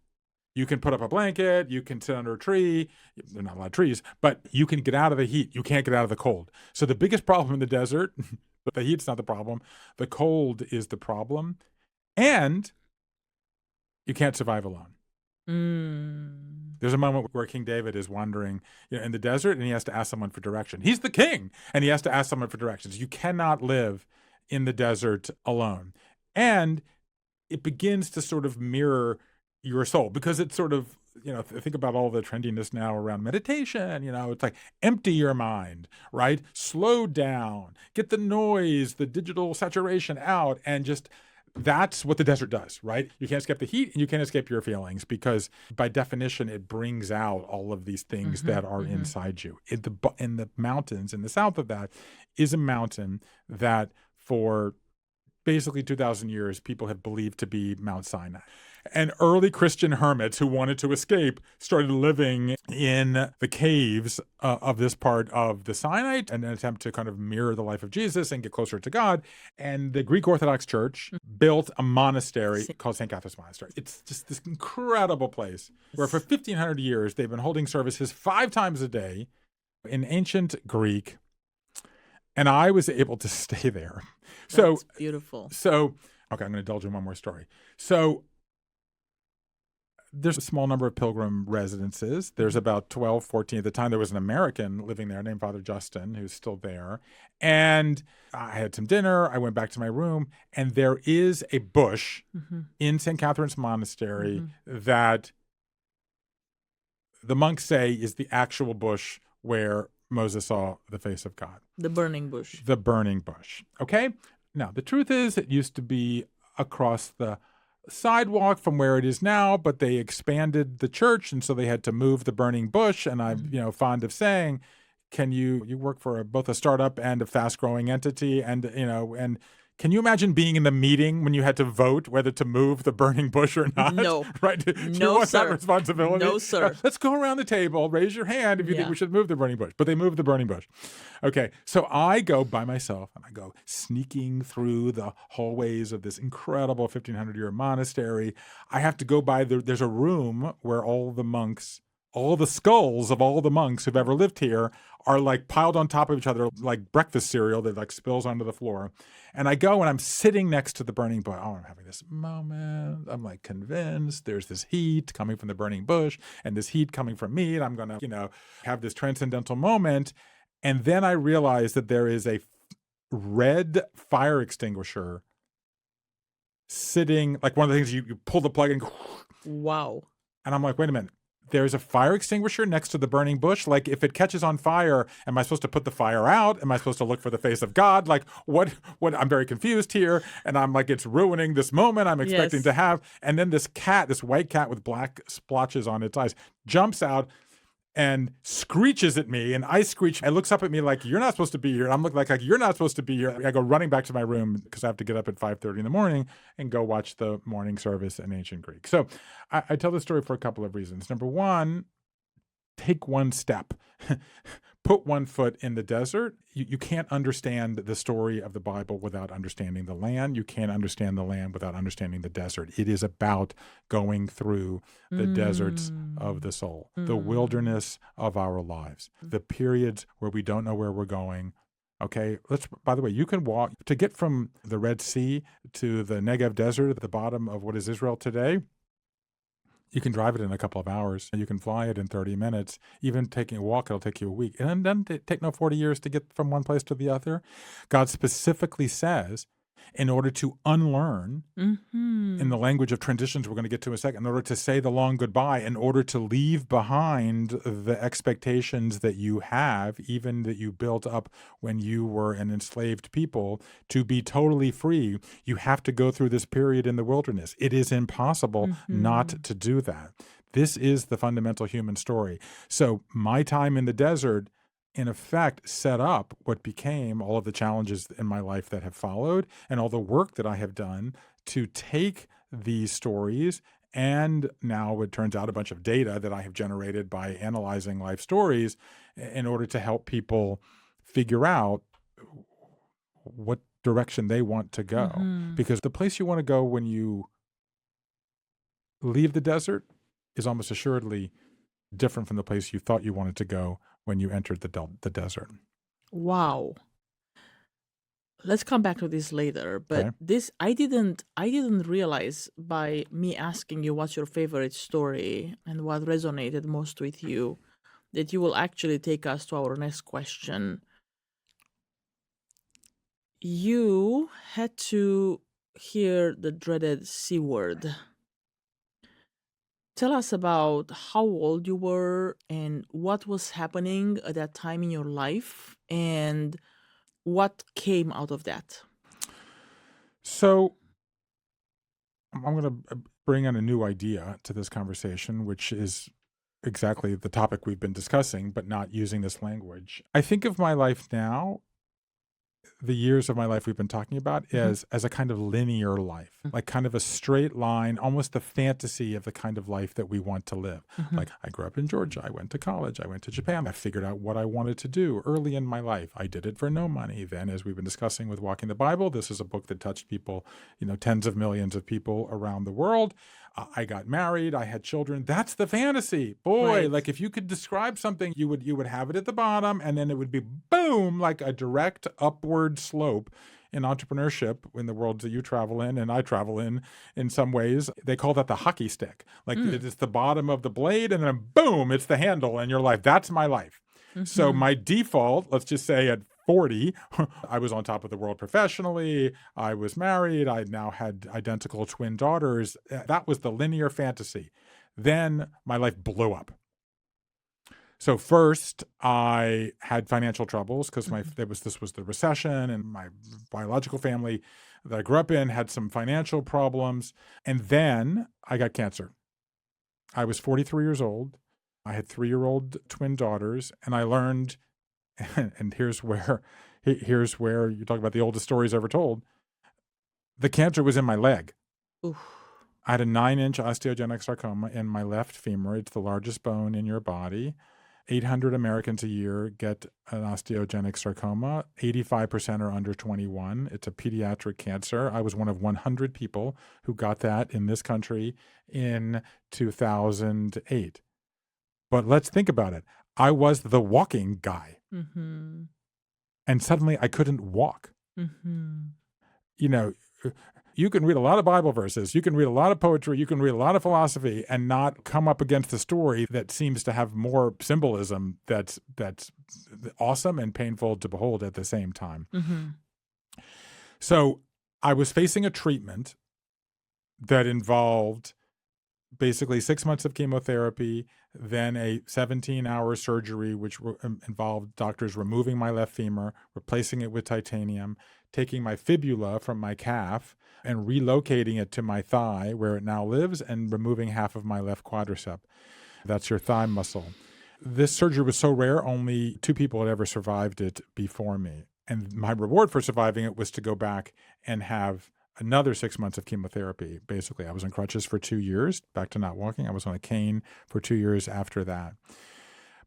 You can put up a blanket. You can sit under a tree. There are not a lot of trees, but you can get out of the heat. You can't get out of the cold. So the biggest problem in the desert, the heat's not the problem. The cold is the problem. And you can't survive alone. There's a moment where King David is wandering in the desert, and he has to ask someone for direction. He's the king, and he has to ask someone for directions. You cannot live in the desert alone. And it begins to sort of mirror your soul, because it's sort of, think about all the trendiness now around meditation. It's like empty your mind, right? Slow down, get the noise, the digital saturation out, and just that's what the desert does, right? You can't escape the heat and you can't escape your feelings, because by definition, it brings out all of these things that are inside you. In the mountains, in the south of that, is a mountain that for basically 2,000 years, people have believed to be Mount Sinai. And early Christian hermits who wanted to escape started living in the caves of this part of the Sinai in an attempt to kind of mirror the life of Jesus and get closer to God. And the Greek Orthodox Church built a monastery called St. Catherine's Monastery. It's just this incredible place where for 1,500 years, they've been holding services 5 times a day in ancient Greek. And I was able to stay there. That's beautiful. Okay, I'm going to indulge in one more story. So there's a small number of pilgrim residences. There's about 12, 14 at the time. There was an American living there named Father Justin, who's still there. And I had some dinner. I went back to my room, and there is a bush in St. Catherine's Monastery that the monks say is the actual bush where Moses saw the face of God. The burning bush. The burning bush. Okay? Now, the truth is it used to be across the sidewalk from where it is now, but they expanded the church, and so they had to move the burning bush. And I'm fond of saying, can you work for both a startup and a fast-growing entity, and can you imagine being in the meeting when you had to vote whether to move the burning bush or not? No. Right? Do No, you want sir. that responsibility? No, sir. Let's go around the table. Raise your hand if you think we should move the burning bush. But they moved the burning bush. Okay, so I go by myself, and I go sneaking through the hallways of this incredible 1,500-year monastery. I have to go by, there's a room where all the monks, all the skulls of all the monks who've ever lived here are like piled on top of each other like breakfast cereal that like spills onto the floor. And I go and I'm sitting next to the burning bush. Oh, I'm having this moment. I'm like convinced there's this heat coming from the burning bush and this heat coming from me. And I'm going to, have this transcendental moment. And then I realize that there is a red fire extinguisher sitting, like one of the things you pull the plug and Wow. And I'm like, wait a minute. There's a fire extinguisher next to the burning bush. Like, if it catches on fire, am I supposed to put the fire out? Am I supposed to look for the face of God? Like, what? I'm very confused here. And I'm like, it's ruining this moment I'm expecting to have. And then this white cat with black splotches on its eyes, jumps out and screeches at me, and I screech, and looks up at me like, you're not supposed to be here. And I'm looking like you're not supposed to be here. I go running back to my room because I have to get up at 5:30 in the morning and go watch the morning service in ancient Greek. So I tell this story for a couple of reasons. Number one, take one step. Put one foot in the desert. You can't understand the story of the Bible without understanding the land. You can't understand the land without understanding the desert. It is about going through the deserts of the soul, the wilderness of our lives, the periods where we don't know where we're going. Okay, by the way, you can walk to get from the Red Sea to the Negev Desert at the bottom of what is Israel today. You can drive it in a couple of hours. You can fly it in 30 minutes. Even taking a walk, it'll take you a week. And then take no 40 years to get from one place to the other. God specifically says, in order to unlearn, in the language of transitions we're going to get to in a second, in order to say the long goodbye, in order to leave behind the expectations that you have, even that you built up when you were an enslaved people, to be totally free, you have to go through this period in the wilderness. It is impossible not to do that. This is the fundamental human story. So my time in the desert in effect, set up what became all of the challenges in my life that have followed and all the work that I have done to take these stories and now it turns out a bunch of data that I have generated by analyzing life stories in order to help people figure out what direction they want to go. Mm-hmm. Because the place you want to go when you leave the desert is almost assuredly different from the place you thought you wanted to go when you entered the desert. Wow. Let's come back to this later, but Okay. this I didn't realize by me asking you what's your favorite story and what resonated most with you that you will actually take us to our next question. You had to hear the dreaded C word. Tell us about how old you were and what was happening at that time in your life and what came out of that. So I'm going to bring in a new idea to this conversation, which is exactly the topic we've been discussing, but not using this language. I think of my life now, the years of my life we've been talking about, as a kind of linear life, like kind of a straight line, almost the fantasy of the kind of life that we want to live. Like I grew up in Georgia, I went to college, I went to Japan, I figured out what I wanted to do early in my life. I did it for no money. Then, as we've been discussing with Walking the Bible, this is a book that touched people, tens of millions of people around the world. I got married, I had children. That's the fantasy. Boy, Right. like if you could describe something, you would have it at the bottom and then it would be boom, like a direct upward slope in entrepreneurship in the worlds that you travel in and I travel in some ways. They call that the hockey stick. Like it's the bottom of the blade and then boom, it's the handle in your life. That's my life. So my default, let's just say at 40, I was on top of the world professionally. I was married. I now had identical twin daughters. That was the linear fantasy. Then my life blew up. So first, I had financial troubles because this was the recession, and my biological family that I grew up in had some financial problems. And then I got cancer. I was 43 years old. I had 3-year-old twin daughters, and I learned, and here's where you talk about the oldest stories ever told. The cancer was in my leg. Oof. I had a 9-inch osteogenic sarcoma in my left femur. It's the largest bone in your body. 800 Americans a year get an osteogenic sarcoma. 85% are under 21. It's a pediatric cancer. I was one of 100 people who got that in this country in 2008. But let's think about it. I was the walking guy. Mm-hmm. And suddenly I couldn't walk. Mm-hmm. You can read a lot of Bible verses, you can read a lot of poetry, you can read a lot of philosophy and not come up against a story that seems to have more symbolism that's awesome and painful to behold at the same time. Mm-hmm. So I was facing a treatment that involved basically 6 months of chemotherapy, then a 17-hour surgery, which involved doctors removing my left femur, replacing it with titanium, taking my fibula from my calf and relocating it to my thigh where it now lives and removing half of my left quadricep. That's your thigh muscle. This surgery was so rare, only 2 people had ever survived it before me. And my reward for surviving it was to go back and have another 6 months of chemotherapy. Basically, I was on crutches for 2 years, back to not walking. I was on a cane for 2 years after that.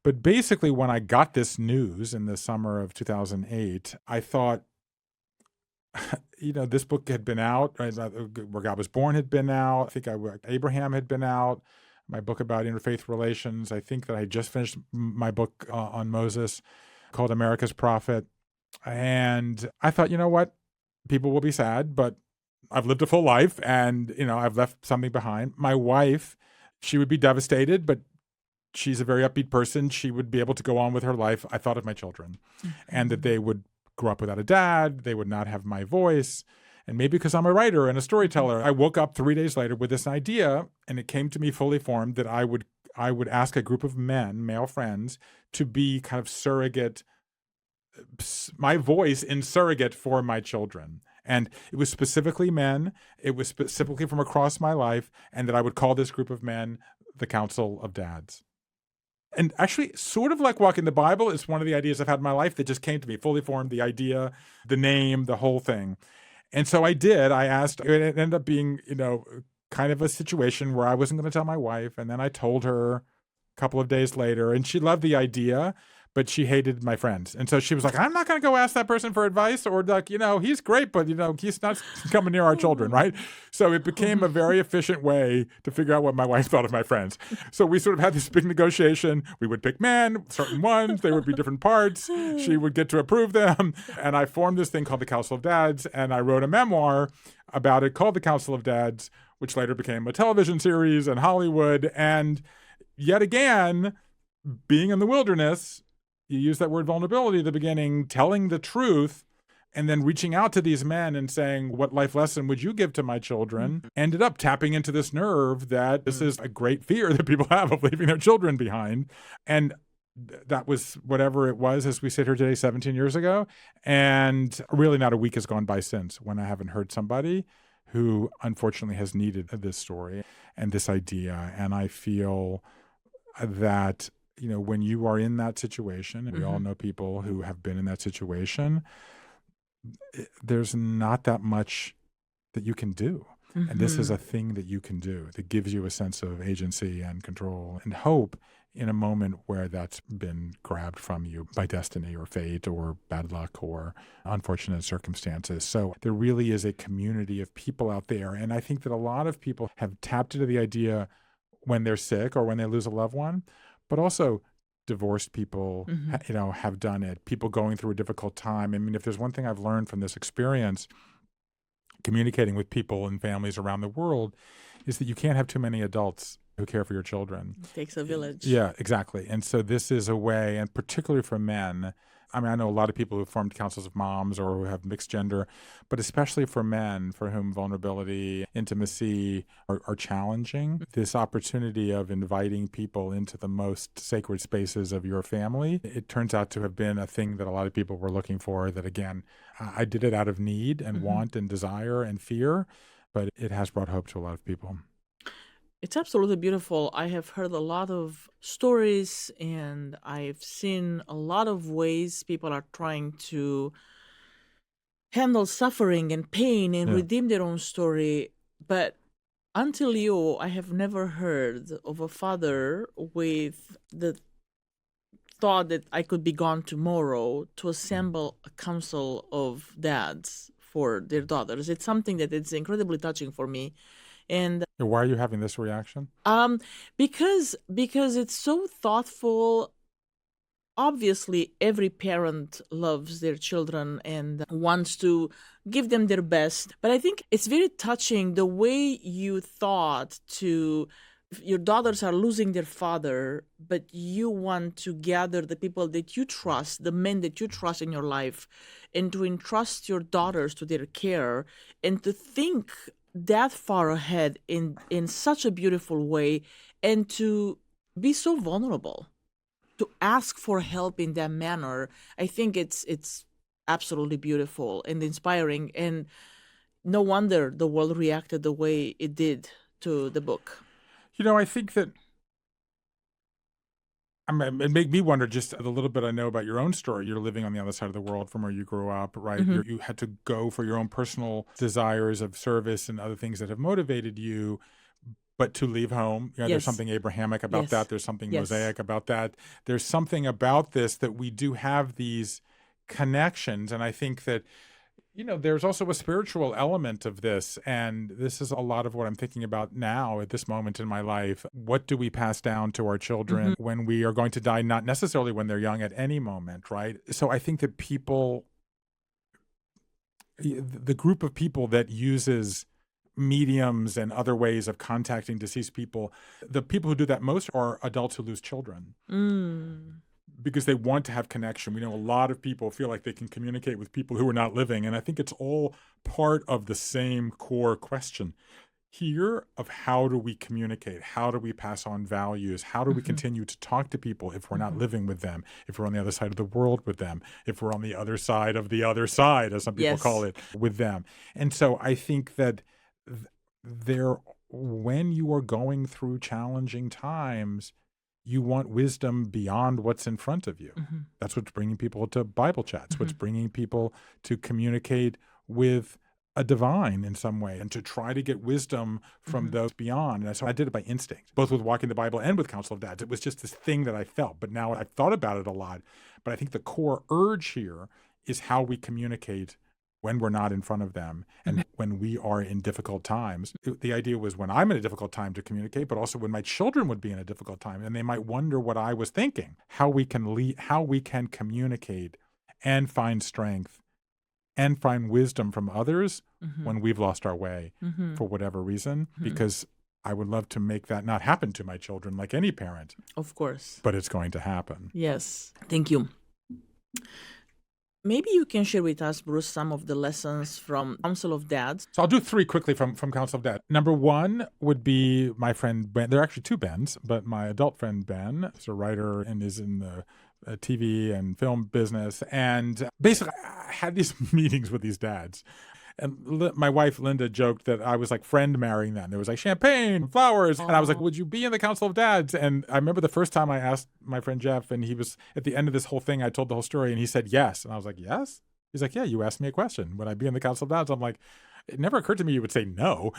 But basically, when I got this news in the summer of 2008, I thought, this book had been out, right? Where God Was Born had been out. I think Abraham had been out. My book about interfaith relations. I think that I just finished my book on Moses called America's Prophet. And I thought, you know what? People will be sad, but I've lived a full life and, I've left something behind. My wife, she would be devastated, but she's a very upbeat person. She would be able to go on with her life. I thought of my children and that they would grow up without a dad. They would not have my voice. And maybe because I'm a writer and a storyteller, I woke up 3 days later with this idea, and it came to me fully formed that I would ask a group of men, male friends, to be kind of surrogate, my voice in surrogate for my children. And it was specifically men. It was specifically from across my life, and that I would call this group of men the Council of Dads. And actually, sort of like walking the Bible is one of the ideas I've had in my life that just came to me, fully formed, the idea, the name, the whole thing. And so I did. I asked, it ended up being, kind of a situation where I wasn't going to tell my wife. And then I told her a couple of days later, and she loved the idea, but she hated my friends. And so she was like, I'm not going to go ask that person for advice, or like, he's great, but, he's not coming near our children, right? So it became a very efficient way to figure out what my wife thought of my friends. So we sort of had this big negotiation. We would pick men, certain ones, they would be different parts. She would get to approve them. And I formed this thing called the Council of Dads, and I wrote a memoir about it called the Council of Dads, which later became a television series in Hollywood. And yet again, being in the wilderness, you use that word vulnerability at the beginning, telling the truth, and then reaching out to these men and saying, what life lesson would you give to my children? Ended up tapping into this nerve that this is a great fear that people have of leaving their children behind. And that was whatever it was as we sit here today, 17 years ago. And really not a week has gone by since when I haven't heard somebody who unfortunately has needed this story and this idea. And I feel that, when you are in that situation, and we all know people who have been in that situation, there's not that much that you can do. And this is a thing that you can do that gives you a sense of agency and control and hope in a moment where that's been grabbed from you by destiny or fate or bad luck or unfortunate circumstances. So there really is a community of people out there. And I think that a lot of people have tapped into the idea when they're sick or when they lose a loved one, but also divorced people, have done it, people going through a difficult time. I mean, if there's one thing I've learned from this experience, communicating with people and families around the world, is that you can't have too many adults who care for your children. It takes a village. Yeah, exactly. And so this is a way, and particularly for men, I mean, I know a lot of people who formed councils of moms or who have mixed gender, but especially for men for whom vulnerability, intimacy are challenging, this opportunity of inviting people into the most sacred spaces of your family, it turns out to have been a thing that a lot of people were looking for, that again, I did it out of need and want and desire and fear, but it has brought hope to a lot of people. It's absolutely beautiful. I have heard a lot of stories and I've seen a lot of ways people are trying to handle suffering and pain and redeem their own story. But until you, I have never heard of a father with the thought that I could be gone tomorrow to assemble a council of dads for their daughters. It's something that is incredibly touching for me. And why are you having this reaction? Because it's so thoughtful. Obviously, every parent loves their children and wants to give them their best. But I think it's very touching the way you thought to your daughters are losing their father, but you want to gather the people that you trust, the men that you trust in your life, and to entrust your daughters to their care and to think that far ahead in such a beautiful way, and to be so vulnerable, to ask for help in that manner. I think it's absolutely beautiful and inspiring, and no wonder the world reacted the way it did to the book. I think that it made me wonder just a little bit I know about your own story. You're living on the other side of the world from where you grew up, right? You had to go for your own personal desires of service and other things that have motivated you, but to leave home. There's something Abrahamic about that. There's something Mosaic about that. There's something about this that we do have these connections. And I think that, there's also a spiritual element of this. And this is a lot of what I'm thinking about now at this moment in my life. What do we pass down to our children when we are going to die? Not necessarily when they're young, at any moment, right? So I think that the group of people that uses mediums and other ways of contacting deceased people, the people who do that most are adults who lose children. Because they want to have connection. We know a lot of people feel like they can communicate with people who are not living. And I think it's all part of the same core question here of how do we communicate? How do we pass on values? How do we continue to talk to people if we're not living with them, if we're on the other side of the world with them, if we're on the other side of the other side, as some people call it, with them. And so I think that when you are going through challenging times, You want wisdom beyond what's in front of you. Mm-hmm. That's what's bringing people to Bible chats, what's Mm-hmm. bringing people to communicate with a divine in some way and to try to get wisdom from Mm-hmm. those beyond. And so I did it by instinct, both with Walking the Bible and with Council of Dads. It was just this thing that I felt, but now I've thought about it a lot. But I think the core urge here is how we communicate when we're not in front of them and when we are in difficult times. The idea was when I'm in a difficult time to communicate, but also when my children would be in a difficult time and they might wonder what I was thinking, how we can communicate and find strength and find wisdom from others Mm-hmm. when we've lost our way Mm-hmm. for whatever reason, Mhm. because I would love to make that not happen to my children like any parent, Of course. but it's going to happen. Yes. Thank you. Maybe you can share with us, Bruce, some of the lessons from Council of Dads. So I'll do three quickly from Council of Dad. Number one would be my friend Ben. There are actually two Bens, but my adult friend Ben is a writer and is in the TV and film business. And basically, I had these meetings with these dads. And my wife, Linda, joked that I was like friend marrying them. There was like champagne, flowers. And I was like, would you be in the Council of Dads? And I remember the first time I asked my friend Jeff, and he was at the end of this whole thing, I told the whole story, and he said yes. And I was like, yes? He's like, yeah, you asked me a question. Would I be in the Council of Dads? I'm like, it never occurred to me you would say no.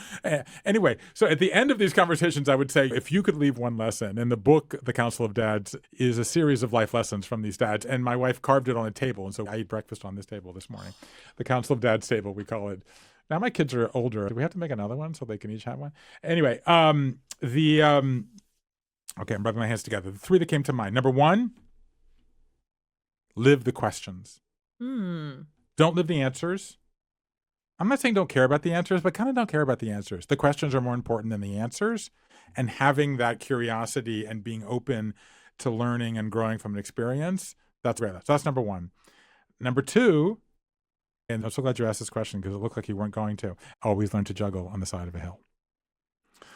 Anyway, so at the end of these conversations, I would say, if you could leave one lesson, and the book, The Council of Dads, is a series of life lessons from these dads. And my wife carved it on a table. And so I ate breakfast on this table this morning. The Council of Dads table, we call it. Now my kids are older. Do we have to make another one so they can each have one? Anyway, okay, I'm rubbing my hands together. The three that came to mind. Number one, live the questions. Don't live the answers. I'm not saying don't care about the answers, but kind of don't care about the answers. The questions are more important than the answers. And having that curiosity and being open to learning and growing from an experience, that's great. So that's number one. Number two, and I'm so glad you asked this question because it looked like you weren't going to, always learn to juggle on the side of a hill.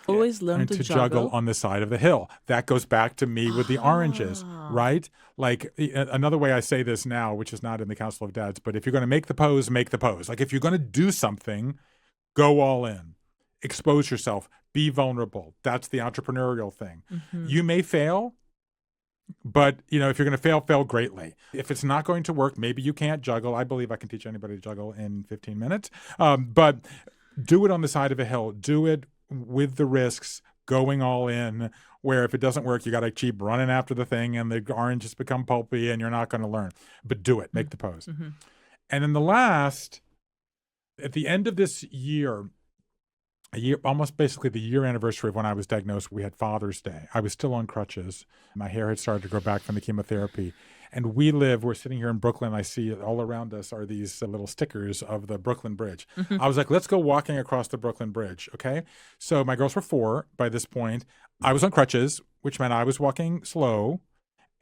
Always learn to juggle on the side of the hill. That goes back to me with the oranges, right? Like another way I say this now, which is not in the Council of Dads, but if you're going to make the pose, make the pose. Like if you're going to do something, go all in. Expose yourself. Be vulnerable. That's the entrepreneurial thing. Mm-hmm. You may fail, but if you're going to fail, fail greatly. If it's not going to work, maybe you can't juggle. I believe I can teach anybody to juggle in 15 minutes. But do it on the side of a hill. Do it with the risks, going all in, where if it doesn't work, you got to keep running after the thing and the oranges become pulpy and you're not going to learn. But do it. Make the pose. Mm-hmm. And then the last, at the end of this year, almost basically the year anniversary of when I was diagnosed, we had Father's Day. I was still on crutches. My hair had started to grow back from the chemotherapy. And we're sitting here in Brooklyn. I see all around us are these little stickers of the Brooklyn Bridge. Mm-hmm. I was like, let's go walking across the Brooklyn Bridge. Okay. So my girls were 4 by this point. I was on crutches, which meant I was walking slow.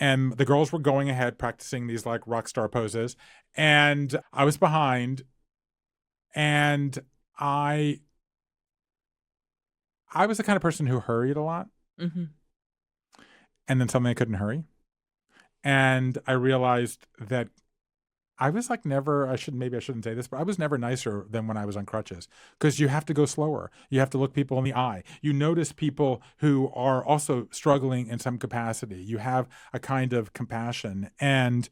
And the girls were going ahead, practicing these like rock star poses. And I was behind. And I was the kind of person who hurried a lot. Mm-hmm. And then suddenly I couldn't hurry. And I realized that I was like never, maybe I shouldn't say this, but I was never nicer than when I was on crutches, because you have to go slower. You have to look people in the eye. You notice people who are also struggling in some capacity. You have a kind of compassion. And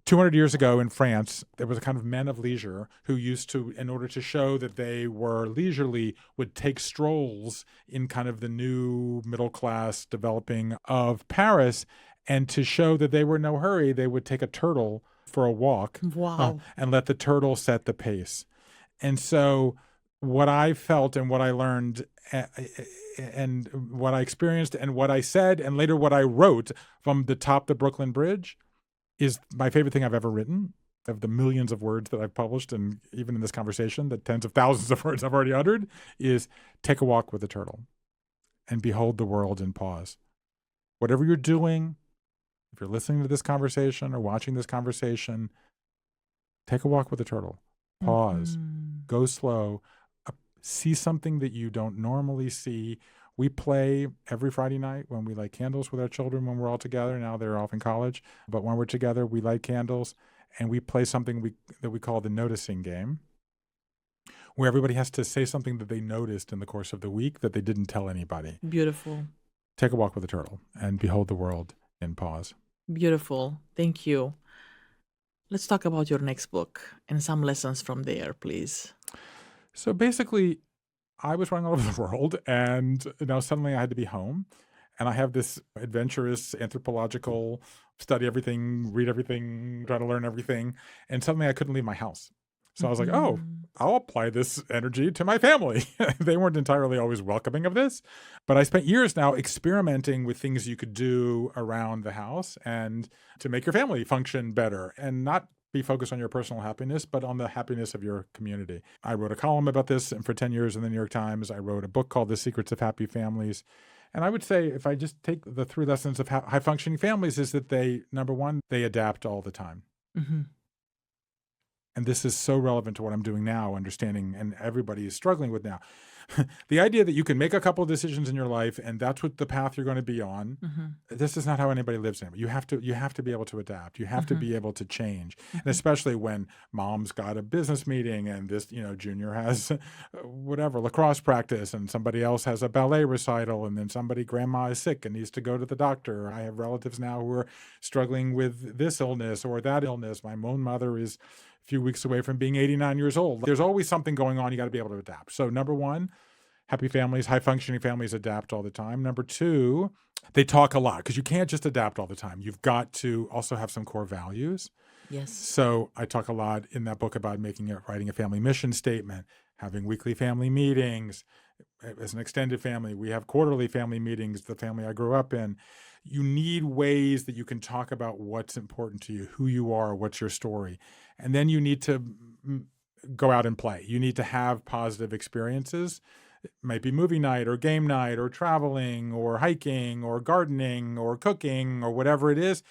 200 years ago in France, there was a kind of men of leisure who used to, in order to show that they were leisurely, would take strolls in kind of the new middle class developing of Paris. And to show that they were in no hurry, they would take a turtle for a walk. Wow. And let the turtle set the pace. And so what I felt and what I learned and what I experienced and what I said and later what I wrote from the top of the Brooklyn Bridge is my favorite thing I've ever written. Of the millions of words that I've published, and even in this conversation, the tens of thousands of words I've already uttered, is take a walk with the turtle and behold the world and pause. Whatever you're doing, if you're listening to this conversation or watching this conversation, take a walk with the turtle. Pause. Mm-hmm. Go slow. See something that you don't normally see. We play every Friday night when we light candles with our children when we're all together. Now they're off in college. But when we're together, we light candles and we play something that we call the noticing game, where everybody has to say something that they noticed in the course of the week that they didn't tell anybody. Beautiful. take a walk with a turtle and behold the world in pause. Beautiful. Thank you. Let's talk about your next book and some lessons from there, please. So basically, I was running all over the world, and suddenly I had to be home. And I have this adventurous, anthropological, study everything, read everything, try to learn everything. And suddenly I couldn't leave my house. So I was like, oh, I'll apply this energy to my family. They weren't entirely always welcoming of this. But I spent years now experimenting with things you could do around the house and to make your family function better and not be focused on your personal happiness, but on the happiness of your community. I wrote a column about this for 10 years in the New York Times. I wrote a book called The Secrets of Happy Families. And I would say, if I just take the 3 lessons of high-functioning families, is that they, number one, they adapt all the time. Mm-hmm. And this is so relevant to what I'm doing now, understanding, and everybody is struggling with now. The idea that you can make a couple of decisions in your life and that's what the path you're going to be on. Mm-hmm. This is not how anybody lives anymore. You have to be able to adapt. You have to be able to change. And especially when mom's got a business meeting and this, junior has whatever, lacrosse practice, and somebody else has a ballet recital, and then grandma is sick and needs to go to the doctor. I have relatives now who are struggling with this illness or that illness. My own mother is a few weeks away from being 89 years old. There's always something going on. You got to be able to adapt. So number one, happy families, high-functioning families adapt all the time. Number two, they talk a lot because you can't just adapt all the time. You've got to also have some core values. Yes. So I talk a lot in that book about writing a family mission statement, having weekly family meetings. As an extended family, we have quarterly family meetings, the family I grew up in. You need ways that you can talk about what's important to you, who you are, what's your story. And then you need to go out and play. You need to have positive experiences. It might be movie night or game night or traveling or hiking or gardening or cooking or whatever it is.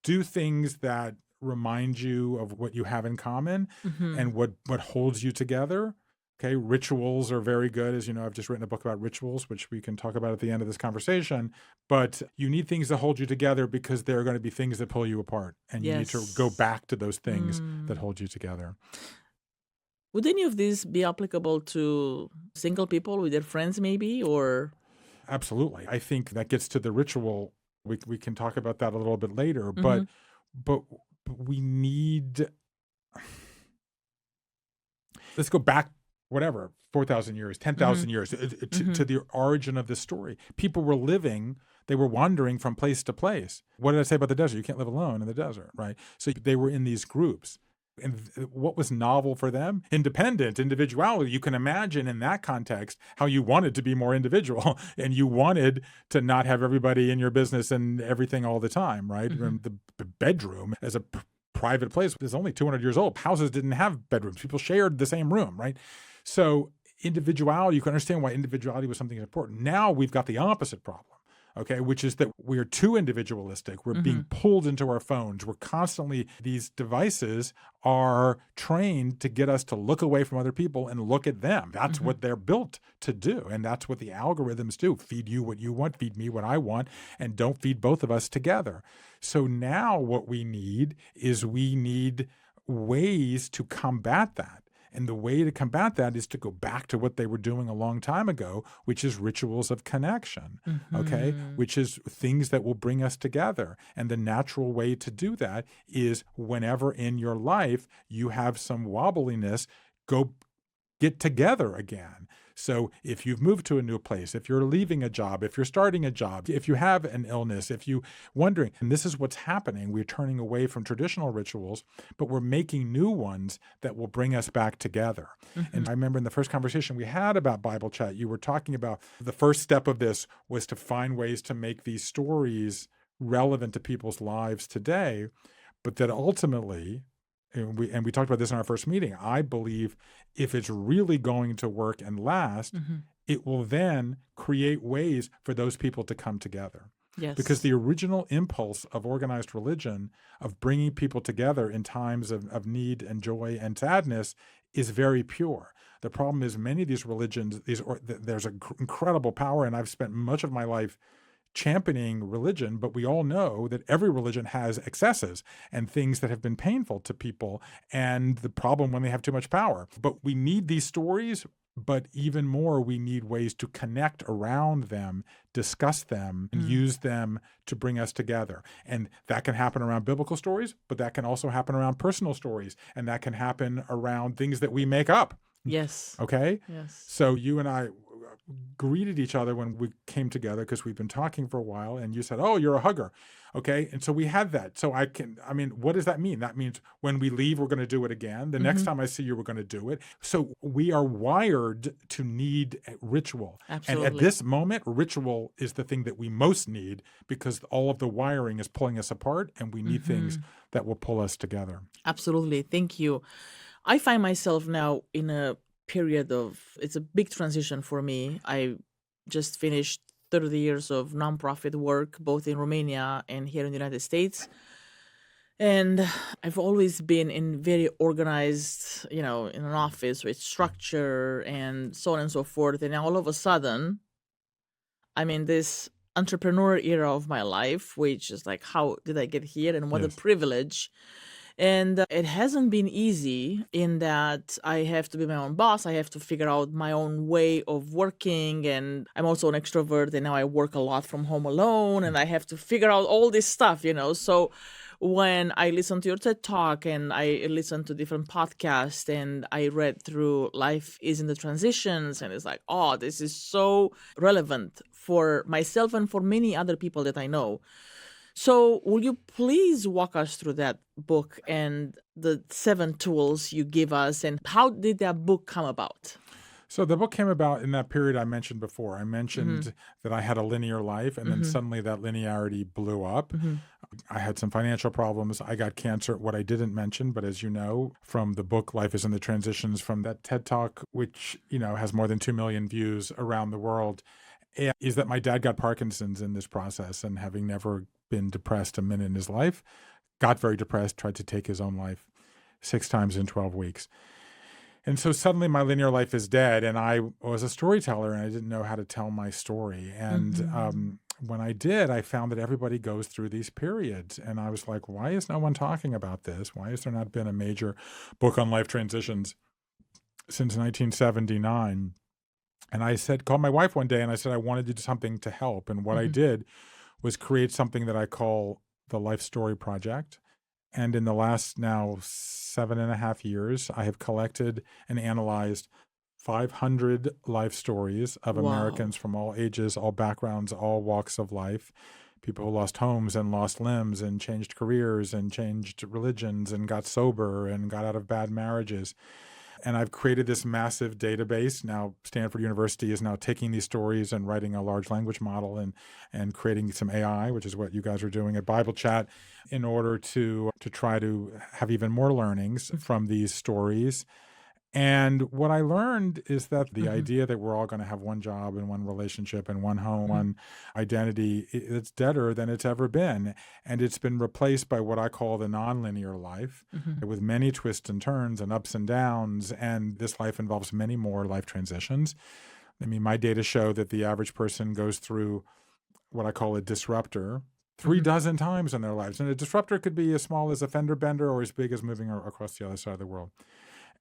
Do things that remind you of what you have in common and what holds you together. Okay, rituals are very good. As you know, I've just written a book about rituals, which we can talk about at the end of this conversation. But you need things that hold you together because there are going to be things that pull you apart. And you need to go back to those things that hold you together. Would any of these be applicable to single people with their friends maybe, or? Absolutely. I think that gets to the ritual. We can talk about that a little bit later. But we need... Let's go back 4,000 years, 10,000 years to the origin of this story. People were living, they were wandering from place to place. What did I say about the desert? You can't live alone in the desert, right? So they were in these groups. And what was novel for them? Individuality. You can imagine in that context how you wanted to be more individual and you wanted to not have everybody in your business and everything all the time, right? The bedroom as a private place is only 200 years old. Houses didn't have bedrooms. People shared the same room, right? So individuality, you can understand why individuality was something important. Now we've got the opposite problem, okay, which is that we are too individualistic. We're being pulled into our phones. We're constantly, these devices are trained to get us to look away from other people and look at them. That's what they're built to do. And that's what the algorithms do. Feed you what you want, feed me what I want, and don't feed both of us together. So now what we need is ways to combat that. And the way to combat that is to go back to what they were doing a long time ago, which is rituals of connection, okay? Which is things that will bring us together. And the natural way to do that is whenever in your life you have some wobbliness, go get together again. So if you've moved to a new place, if you're leaving a job, if you're starting a job, if you have an illness, if you wondering, and this is what's happening, we're turning away from traditional rituals, but we're making new ones that will bring us back together. And I remember in the first conversation we had about Bible Chat, you were talking about the first step of this was to find ways to make these stories relevant to people's lives today, but that ultimately, and we talked about this in our first meeting, I believe if it's really going to work and last, it will then create ways for those people to come together. Yes. Because the original impulse of organized religion, of bringing people together in times of need and joy and sadness, is very pure. The problem is many of these religions, there's an incredible power, and I've spent much of my life championing religion, but we all know that every religion has excesses and things that have been painful to people and the problem when they have too much power. But we need these stories, but even more, we need ways to connect around them, discuss them, and use them to bring us together. And that can happen around biblical stories, but that can also happen around personal stories. And that can happen around things that we make up. Yes. Okay? Yes. So you and I greeted each other when we came together because we've been talking for a while, and you said, "Oh, you're a hugger." Okay. And so we had that. So what does that mean? That means when we leave, we're going to do it again. The next time I see you, we're going to do it. So we are wired to need ritual. Absolutely. And at this moment, ritual is the thing that we most need because all of the wiring is pulling us apart, and we need things that will pull us together. Absolutely. Thank you. I find myself now in a period it's a big transition for me. I just finished 30 years of nonprofit work, both in Romania and here in the United States. And I've always been in very organized, in an office with structure and so on and so forth. And all of a sudden, I'm in this entrepreneur era of my life, which is like, how did I get here? And what a privilege. And it hasn't been easy in that I have to be my own boss. I have to figure out my own way of working. And I'm also an extrovert. And now I work a lot from home alone. And I have to figure out all this stuff, So when I listen to your TED Talk and I listen to different podcasts and I read through Life is in the Transitions, and it's like, oh, this is so relevant for myself and for many other people that I know. So will you please walk us through that book and the 7 tools you give us, and how did that book come about? So the book came about in that period I mentioned before. I mentioned that I had a linear life, and then suddenly that linearity blew up. I had some financial problems. I got cancer. What I didn't mention, but as you know, from the book Life is in the Transitions, from that TED Talk, which has more than 2 million views around the world, is that my dad got Parkinson's in this process, and having never been depressed a minute in his life, got very depressed, tried to take his own life 6 times in 12 weeks. And so suddenly my linear life is dead, and I was a storyteller, and I didn't know how to tell my story. And when I did, I found that everybody goes through these periods. And I was like, why is no one talking about this? Why has there not been a major book on life transitions since 1979? And I called my wife one day, and I said I wanted to do something to help. And what I did was create something that I call the Life Story Project. And in the last now 7.5 years, I have collected and analyzed 500 life stories of Americans from all ages, all backgrounds, all walks of life. People who lost homes and lost limbs and changed careers and changed religions and got sober and got out of bad marriages. And I've created this massive database. Now, Stanford University is now taking these stories and writing a large language model and creating some AI, which is what you guys are doing at Bible Chat, in order to try to have even more learnings from these stories. And what I learned is that the idea that we're all going to have one job and one relationship and one home, one identity, it's deader than it's ever been. And it's been replaced by what I call the nonlinear life, with many twists and turns and ups and downs. And this life involves many more life transitions. I mean, my data show that the average person goes through what I call a disruptor 3 dozen times in their lives. And a disruptor could be as small as a fender bender or as big as moving across the other side of the world.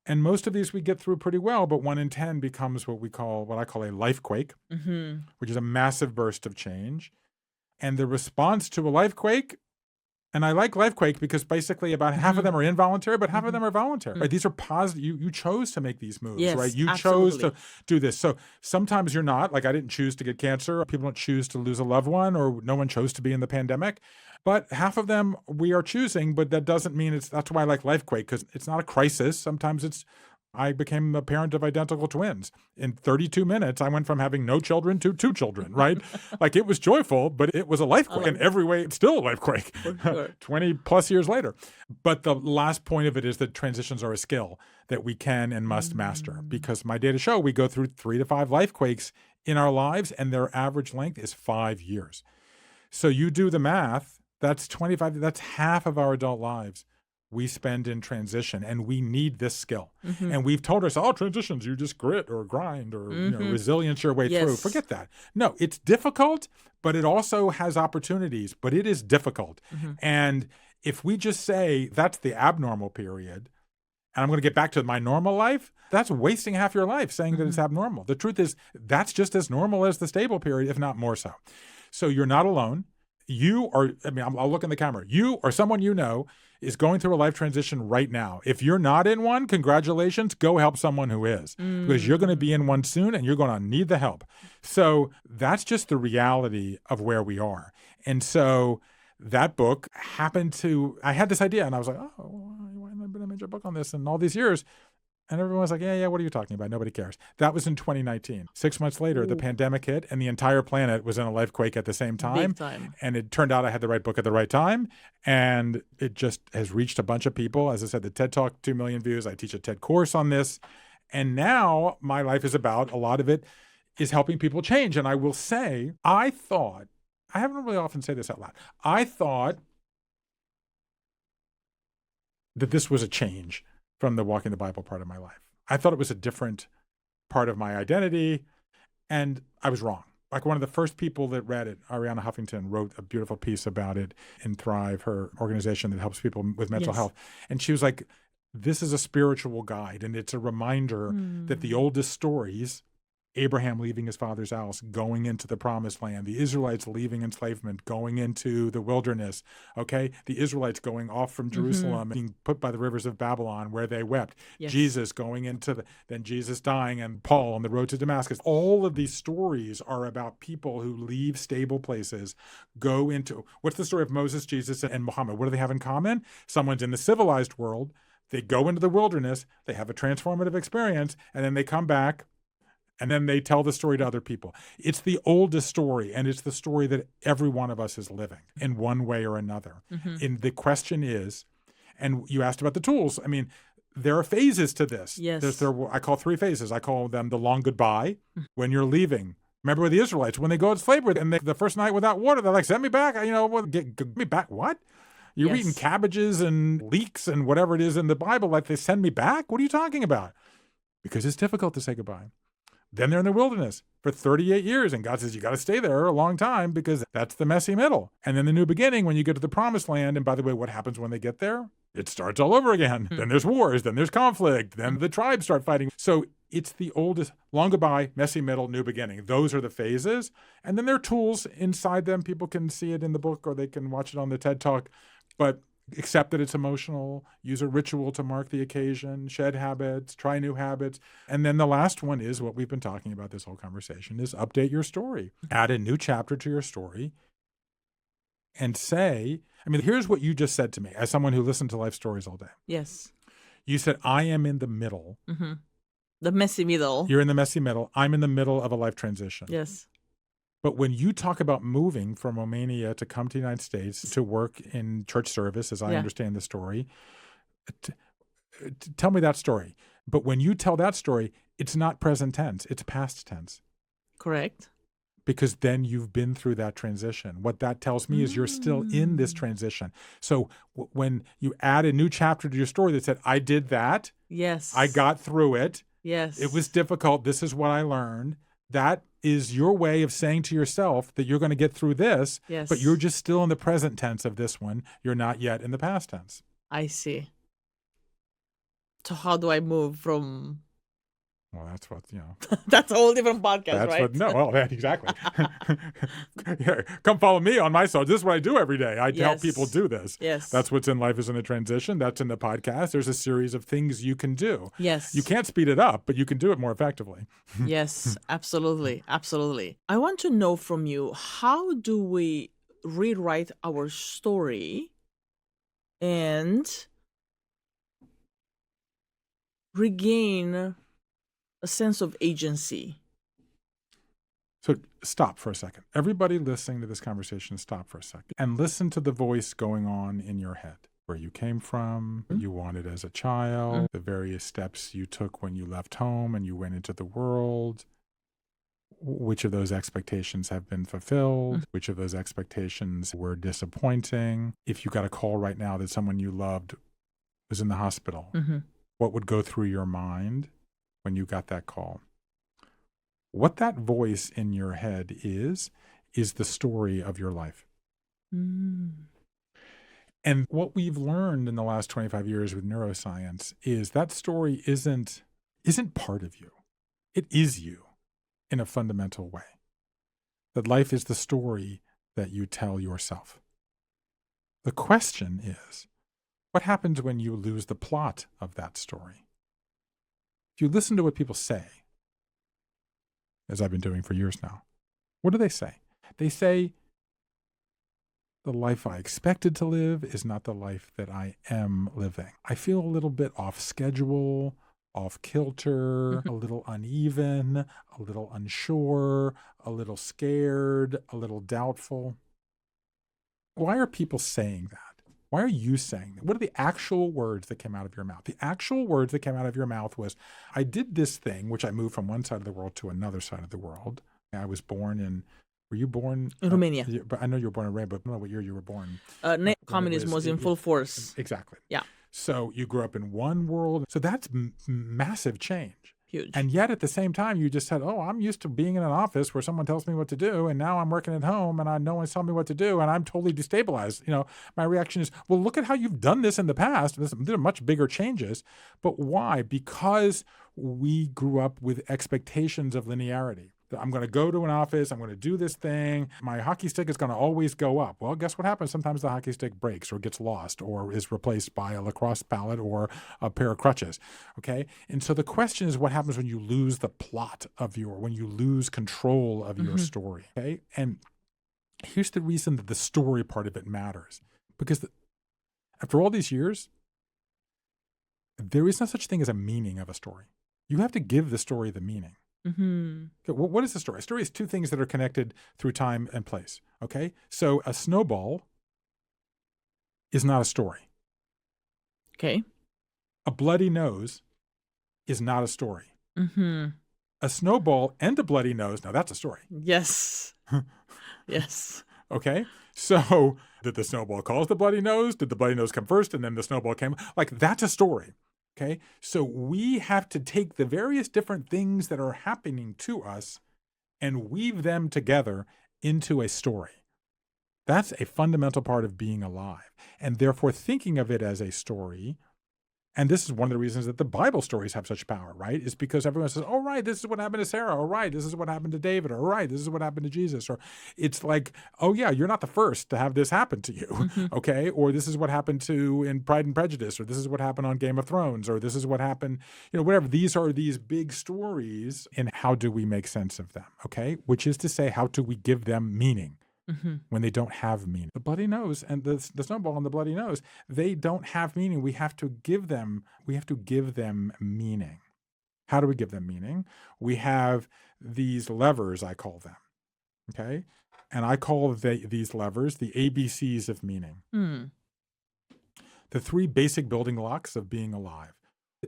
And most of these we get through pretty well, but 1 in 10 becomes what I call a life-quake, which is a massive burst of change. And the response to a life-quake, and I like life-quake because basically about half of them are involuntary, but half of them are voluntary. Right? These are positive. You chose to make these moves, right? You chose to do this. So sometimes you're not. Like I didn't choose to get cancer. People don't choose to lose a loved one, or no one chose to be in the pandemic. But half of them we are choosing, but that doesn't mean that's why I like Life-Quake, because it's not a crisis. Sometimes I became a parent of identical twins. In 32 minutes, I went from having no children to 2 children, right? Like it was joyful, but it was a life-quake. In every way, it's still a life-quake, sure. 20 plus years later. But the last point of it is that transitions are a skill that we can and must master, because my data show we go through 3 to 5 life-quakes in our lives, and their average length is 5 years. So you do the math. That's 25. That's half of our adult lives we spend in transition, and we need this skill. Mm-hmm. And we've told ourselves, transitions, you just grit or grind or Mm-hmm. resilience your way Yes. through. Forget that. No, it's difficult, but it also has opportunities, but it is difficult. Mm-hmm. And if we just say that's the abnormal period, and I'm going to get back to my normal life, that's wasting half your life saying that it's abnormal. The truth is that's just as normal as the stable period, if not more so. So you're not alone. I'll look in the camera. You or someone you know is going through a life transition right now. If you're not in one, congratulations, go help someone who is, because you're going to be in one soon and you're going to need the help. So that's just the reality of where we are. And so that book I had this idea and I was like, oh, why haven't I been a major book on this in all these years? And everyone was like, yeah, what are you talking about? Nobody cares. That was in 2019. 6 months later, the pandemic hit and the entire planet was in a life quake at the same time. Big time. And it turned out I had the right book at the right time. And it just has reached a bunch of people. As I said, the TED Talk, 2 million views. I teach a TED course on this. And now my life is about, a lot of it is helping people change. And I will say, I haven't really often say this out loud. I thought that this was a change from the Walking the Bible part of my life. I thought it was a different part of my identity, and I was wrong. Like one of the first people that read it, Arianna Huffington, wrote a beautiful piece about it in Thrive, her organization that helps people with mental health. And she was like, this is a spiritual guide, and it's a reminder that the oldest stories, Abraham leaving his father's house, going into the promised land, the Israelites leaving enslavement, going into the wilderness, okay? The Israelites going off from Jerusalem, being put by the rivers of Babylon where they wept. Yes. Jesus going into then Jesus dying, and Paul on the road to Damascus. All of these stories are about people who leave stable places, go into, what's the story of Moses, Jesus, and Muhammad? What do they have in common? Someone's in the civilized world, they go into the wilderness, they have a transformative experience, and then they come back, and then they tell the story to other people. It's the oldest story, and it's the story that every one of us is living in one way or another. And the question is, and you asked about the tools. I mean, there are phases to this. Yes. I call 3 phases. I call them the long goodbye, when you're leaving. Remember with the Israelites, when they go to slavery, and the first night without water, they're like, send me back. Get me back. What? You're eating cabbages and leeks and whatever it is in the Bible. Like, they send me back? What are you talking about? Because it's difficult to say goodbye. Then they're in the wilderness for 38 years. And God says, you got to stay there a long time because that's the messy middle. And then the new beginning, when you get to the promised land. And by the way, what happens when they get there? It starts all over again. Then there's wars. Then there's conflict. Then the tribes start fighting. So it's the oldest, long goodbye, messy middle, new beginning. Those are the phases. And then there are tools inside them. People can see it in the book or they can watch it on the TED Talk. But accept that it's emotional, use a ritual to mark the occasion, shed habits, try new habits. And then the last one is what we've been talking about this whole conversation, is update your story. Add a new chapter to your story and say, here's what you just said to me as someone who listened to life stories all day. Yes. You said, I am in the middle. The messy middle. You're in the messy middle. I'm in the middle of a life transition. Yes. But when you talk about moving from Romania to come to the United States to work in church service, as I understand the story, tell me that story. But when you tell that story, it's not present tense, it's past tense. Correct. Because then you've been through that transition. What that tells me is you're still in this transition. So when you add a new chapter to your story that said, I did that. Yes. I got through it. Yes. It was difficult. This is what I learned. That is your way of saying to yourself that you're going to get through this, but you're just still in the present tense of this one. You're not yet in the past tense. I see. So how do I move from... Well, that's what, That's a whole different podcast, right? Exactly. Yeah, come follow me on my show. This is what I do every day. I help people do this. Yes. That's what's in Life is in a Transition. That's in the podcast. There's a series of things you can do. Yes. You can't speed it up, but you can do it more effectively. Yes, absolutely. Absolutely. I want to know from you, how do we rewrite our story and regain a sense of agency? So stop for a second. Everybody listening to this conversation, stop for a second and listen to the voice going on in your head. Where you came from, what you wanted as a child, the various steps you took when you left home and you went into the world. Which of those expectations have been fulfilled? Which of those expectations were disappointing? If you got a call right now that someone you loved was in the hospital, Mm-hmm. what would go through your mind when you got that call? What that voice in your head is the story of your life. Mm. And what we've learned in the last 25 years with neuroscience is that story isn't part of you. It is you in a fundamental way. That life is the story that you tell yourself. The question is, what happens when you lose the plot of that story? If you listen to what people say, as I've been doing for years now, what do they say? They say, the life I expected to live is not the life that I am living. I feel a little bit off schedule, off kilter, a little uneven, a little unsure, a little scared, a little doubtful. Why are people saying that? Why are you saying that? What are the actual words that came out of your mouth? The actual words that came out of your mouth was, I did this thing, which I moved from one side of the world to another side of the world. I was born in, were you born? In Romania. But I know you were born in Romania, but I don't know what year you were born. Communism was in full force. Exactly. Yeah. So you grew up in one world. So that's massive change. Huge. And yet at the same time, you just said, oh, I'm used to being in an office where someone tells me what to do. And now I'm working at home and no one's telling me what to do. And I'm totally destabilized. My reaction is, well, look at how you've done this in the past. These are much bigger changes. But why? Because we grew up with expectations of linearity. I'm going to go to an office. I'm going to do this thing. My hockey stick is going to always go up. Well, guess what happens? Sometimes the hockey stick breaks or gets lost or is replaced by a lacrosse pallet or a pair of crutches. Okay. And so the question is, what happens when you lose the plot of when you lose control of your story? Okay. And here's the reason that the story part of it matters. Because after all these years, there is no such thing as a meaning of a story. You have to give the story the meaning. Mm-hmm. Okay, what is a story? A story is two things that are connected through time and place. Okay, so a snowball is not a story. Okay. A bloody nose is not a story. Mm-hmm. A snowball and a bloody nose, now that's a story. Yes. Yes. Okay, so did the snowball cause the bloody nose? Did the bloody nose come first and then the snowball came? Like, that's a story. Okay, so we have to take the various different things that are happening to us and weave them together into a story. That's a fundamental part of being alive. And therefore, thinking of it as a story, and this is one of the reasons that the Bible stories have such power, right? Is because everyone says, oh, right, this is what happened to Sarah. Oh, right, this is what happened to David. Or, right, this is what happened to Jesus. Or it's like, oh, yeah, you're not the first to have this happen to you, okay? Or this is what happened in Pride and Prejudice. Or this is what happened on Game of Thrones. Or this is what happened, whatever. These are these big stories, and how do we make sense of them, okay? Which is to say, how do we give them meaning? When they don't have meaning. The bloody nose and the snowball and the bloody nose, they don't have meaning. We have to give them meaning. How do we give them meaning? We have these levers, I call them. Okay? And I call these levers the ABCs of meaning. The three basic building blocks of being alive.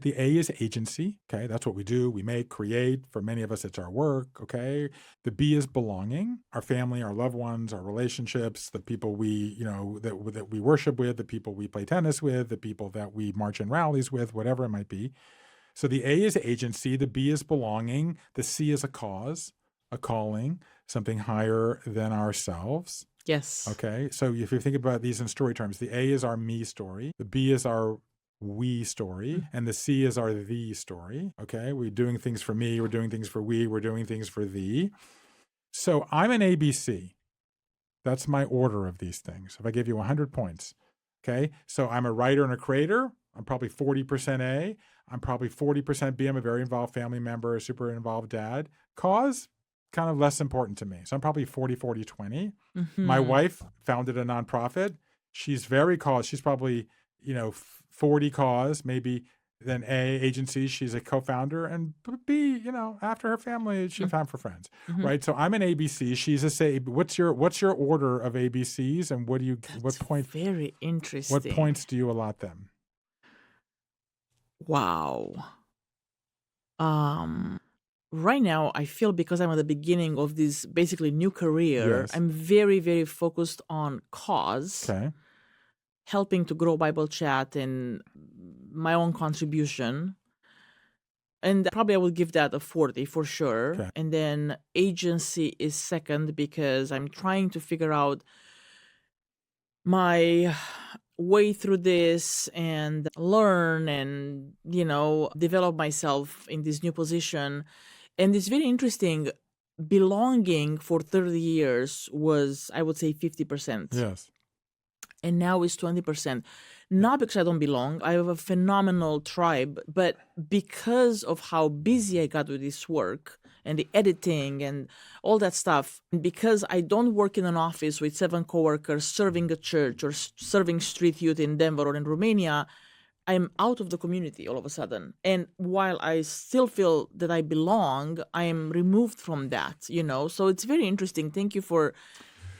The A is agency, okay? That's what we do. We make, create. For many of us, it's our work, okay? The B is belonging, our family, our loved ones, our relationships, the people we, that we worship with, the people we play tennis with, the people that we march in rallies with, whatever it might be. So the A is agency, the B is belonging, the C is a cause, a calling, something higher than ourselves. Yes. Okay, so if you think about these in story terms, the A is our me story, the B is our we story, and the C is our thee story. Okay, we're doing things for me, we're doing things for we, we're doing things for thee. So I'm an ABC. That's my order of these things. If I give you 100 points, okay, so I'm a writer and a creator. I'm probably 40% A. I'm probably 40% B. I'm a very involved family member, a super involved dad. Cause, kind of less important to me. So I'm probably 40, 40, 20. My wife founded a nonprofit. She's very cause. She's probably, 40 cause, maybe. Then A, agency, she's a co-founder, and B, after her family, she have time for friends, right? So I'm an ABC. She's a say. What's your order of ABCs, and Very interesting. What points do you allot them? Wow. Right now, I feel because I'm at the beginning of this basically new career, Yes. I'm very, very focused on cause. Okay. Helping to grow Bible Chat and my own contribution. And probably I would give that a 40 for sure. Okay. And then agency is second because I'm trying to figure out my way through this and learn and, develop myself in this new position. And it's very interesting. Belonging for 30 years was, I would say, 50%. Yes. And now it's 20%. Not because I don't belong. I have a phenomenal tribe, but because of how busy I got with this work and the editing and all that stuff, because I don't work in an office with 7 coworkers serving a church or serving street youth in Denver or in Romania, I'm out of the community all of a sudden. And while I still feel that I belong, I am removed from that, So it's very interesting. Thank you for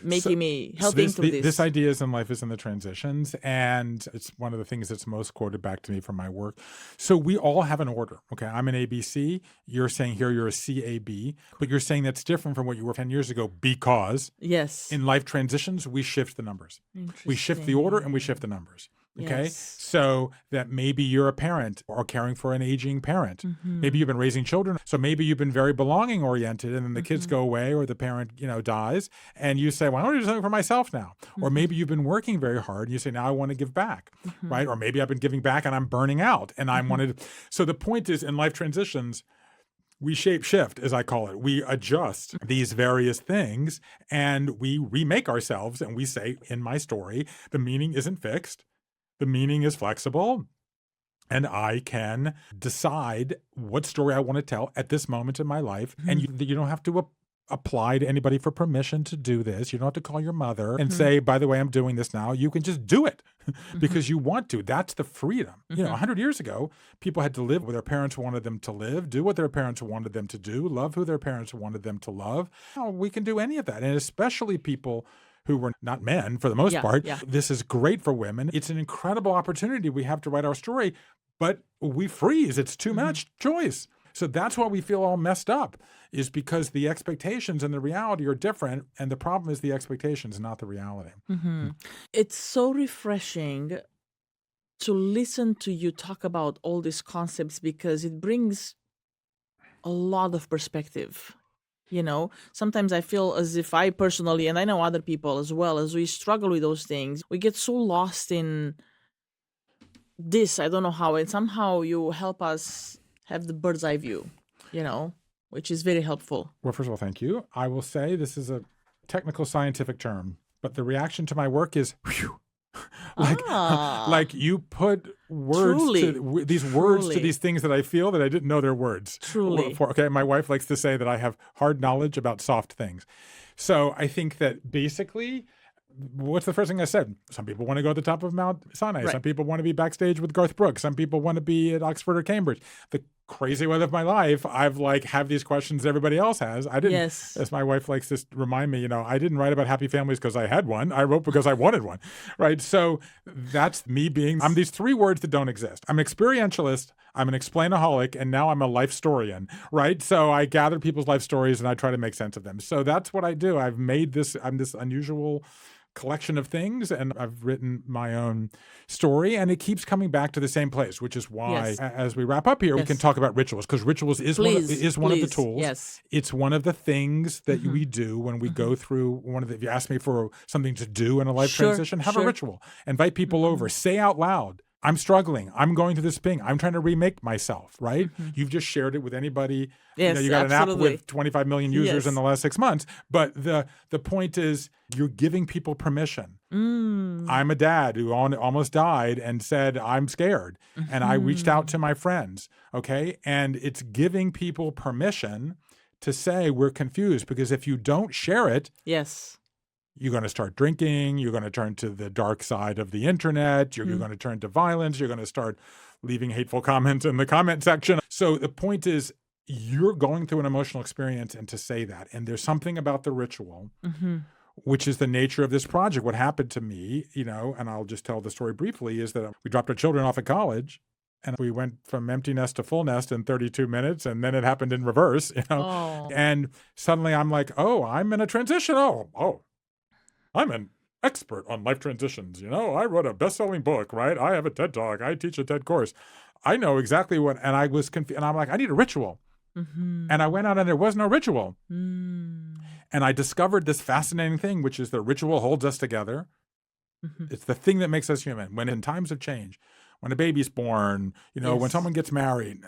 helping through this. This Ideas in Life is in the transitions, and it's one of the things that's most quoted back to me from my work. So we all have an order. Okay, I'm an ABC. You're saying here you're a CAB, but you're saying that's different from what you were 10 years ago because yes, in life transitions, we shift the numbers. We shift the order and we shift the numbers. Okay. Yes. So that maybe you're a parent or caring for an aging parent. Mm-hmm. Maybe you've been raising children. So maybe you've been very belonging oriented and then the kids go away or the parent, dies. And you say, well, I want to do something for myself now. Or maybe you've been working very hard and you say, now I want to give back. Right. Or maybe I've been giving back and I'm burning out and I wanted. So the point is in life transitions, we shape shift, as I call it. We adjust these various things and we remake ourselves. And we say, in my story, the meaning isn't fixed. The meaning is flexible, and I can decide what story I want to tell at this moment in my life. And you don't have to apply to anybody for permission to do this. You don't have to call your mother and say, by the way, I'm doing this now. You can just do it because you want to. That's the freedom. 100 years ago, people had to live where their parents wanted them to live, do what their parents wanted them to do, love who their parents wanted them to love. Now, we can do any of that, and especially people who were not men for the most part. Yeah. This is great for women. It's an incredible opportunity we have to write our story, but we freeze. It's too much choice. So that's why we feel all messed up, is because the expectations and the reality are different. And the problem is the expectations, not the reality. It's so refreshing to listen to you talk about all these concepts because it brings a lot of perspective. Sometimes I feel as if I personally, and I know other people as well, as we struggle with those things, we get so lost in this, I don't know how, and somehow you help us have the bird's eye view, which is very helpful. Well, first of all, thank you. I will say this is a technical scientific term, but the reaction to my work is, whew, like you put words to these words to these things that I feel that I didn't know they're words. Truly. Okay, my wife likes to say that I have hard knowledge about soft things. So I think that basically, what's the first thing I said? Some people want to go to the top of Mount Sinai. Right. Some people want to be backstage with Garth Brooks. Some people want to be at Oxford or Cambridge. The crazy way of my life, I've have these questions everybody else has. I didn't, as my wife likes to remind me, I didn't write about happy families because I had one. I wrote because I wanted one, right? So that's me I'm these 3 words that don't exist. I'm an experientialist, I'm an explainaholic, and now I'm a life historian, right? So I gather people's life stories and I try to make sense of them. So that's what I do. I'm this unusual collection of things, and I've written my own story, and it keeps coming back to the same place, which is why, as we wrap up here, we can talk about rituals, because rituals is one of the tools. Yes. It's one of the things that we do when we go through if you ask me for something to do in a life transition, have a ritual. Invite people over. Say out loud, I'm struggling. I'm going through this thing. I'm trying to remake myself, right? You've just shared it with anybody. Yes, you got absolutely. an app with 25 million users in the last 6 months. But the point is you're giving people permission. I'm a dad who almost died and said, I'm scared. And I reached out to my friends, okay? And it's giving people permission to say we're confused, because if you don't share it, you're going to start drinking. You're going to turn to the dark side of the internet. You're going to turn to violence. You're going to start leaving hateful comments in the comment section. So the point is, you're going through an emotional experience, and to say that. And there's something about the ritual, which is the nature of this project. What happened to me, and I'll just tell the story briefly, is that we dropped our children off at college. And we went from empty nest to full nest in 32 minutes. And then it happened in reverse, And suddenly I'm like, oh, I'm in a transition. Oh. I'm in expert on life transitions. I wrote a best-selling book, right? I have a TED Talk. I teach a TED course. I know exactly what, and I was confused. And I'm like, I need a ritual. And I went out and there was no ritual. And I discovered this fascinating thing, which is that ritual holds us together. It's the thing that makes us human. When in times of change, when a baby's born, when someone gets married,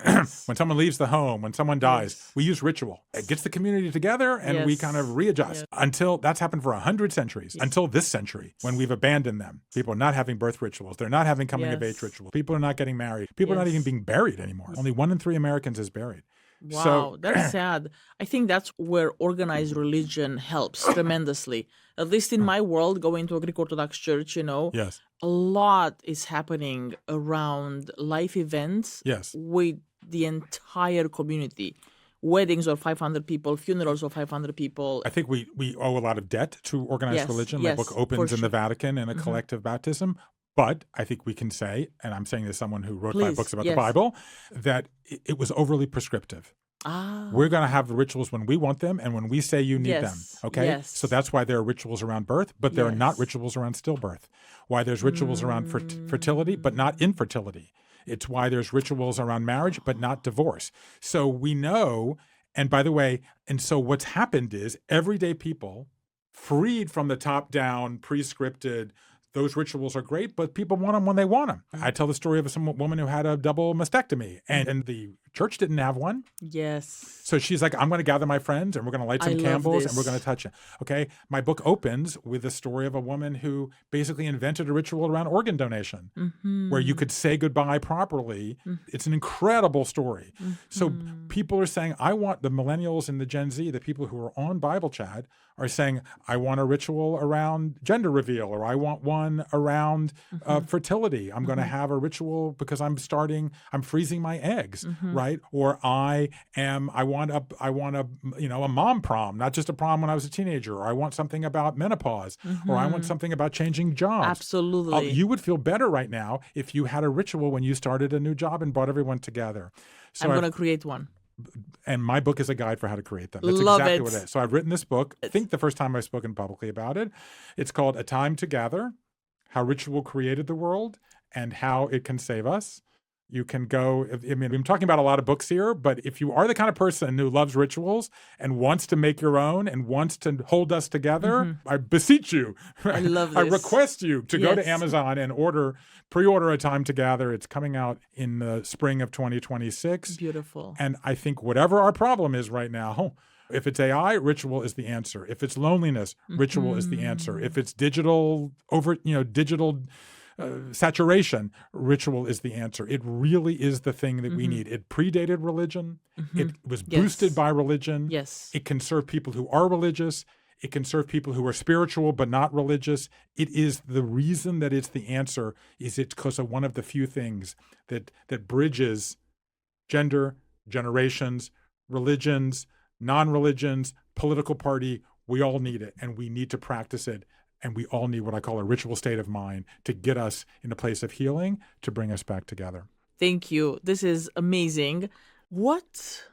when someone leaves the home, when someone dies, we use ritual. It gets the community together and we kind of readjust until that's happened for 100 centuries, until this century, when we've abandoned them. People are not having birth rituals. They're not having coming of age rituals. People are not getting married. People are not even being buried anymore. Only 1 in 3 Americans is buried. Wow, that's sad. I think that's where organized religion helps tremendously. At least in my world, going to a Greek Orthodox church, Yes. a lot is happening around life events Yes. with the entire community. Weddings of 500 people, funerals of 500 people. I think we owe a lot of debt to organized religion. My book opens in the Vatican in a collective baptism. But I think we can say, and I'm saying this as someone who wrote 5 books about the Bible, that it was overly prescriptive. We're going to have the rituals when we want them and when we say you need them. Okay? Yes. So that's why there are rituals around birth, but there are not rituals around stillbirth. Why there's rituals around fertility, but not infertility. It's why there's rituals around marriage, but not divorce. So we know, and by the way, and so what's happened is everyday people, freed from the top-down, pre-scripted, those rituals are great, but people want them when they want them. I tell the story of some woman who had a double mastectomy, and the church didn't have one. Yes. So she's like, I'm going to gather my friends, and we're going to light some candles, and we're going to touch it. Okay? My book opens with the story of a woman who basically invented a ritual around organ donation, where you could say goodbye properly. It's an incredible story. So people are saying, I want the millennials and the Gen Z, the people who are on Bible Chat, are saying, I want a ritual around gender reveal, or I want one around fertility. I'm going to have a ritual because I'm freezing my eggs, right? Or I want a mom prom, not just a prom when I was a teenager, or I want something about menopause, or I want something about changing jobs. Absolutely. You would feel better right now if you had a ritual when you started a new job and brought everyone together. So I'm going to create one. And my book is a guide for how to create them. That's Love exactly it. what it is. So I've written this book. I think the first time I've spoken publicly about it. It's called A Time to Gather, How Ritual Created the World and How It Can Save Us. You can go, I'm talking about a lot of books here, but if you are the kind of person who loves rituals and wants to make your own and wants to hold us together, I beseech you. I love this. I request you to go to Amazon and pre-order A Time to Gather. It's coming out in the spring of 2026. Beautiful. And I think whatever our problem is right now, if it's AI, ritual is the answer. If it's loneliness, ritual is the answer. If it's digital saturation, ritual is the answer. It really is the thing that we need. It predated religion. It was boosted by religion. Yes. It can serve people who are religious. It can serve people who are spiritual but not religious. It is the reason that it's the answer is it's because of one of the few things that bridges gender, generations, religions, non-religions, political party. We all need it, and we need to practice it. And we all need what I call a ritual state of mind to get us in a place of healing, to bring us back together. Thank you. This is amazing. What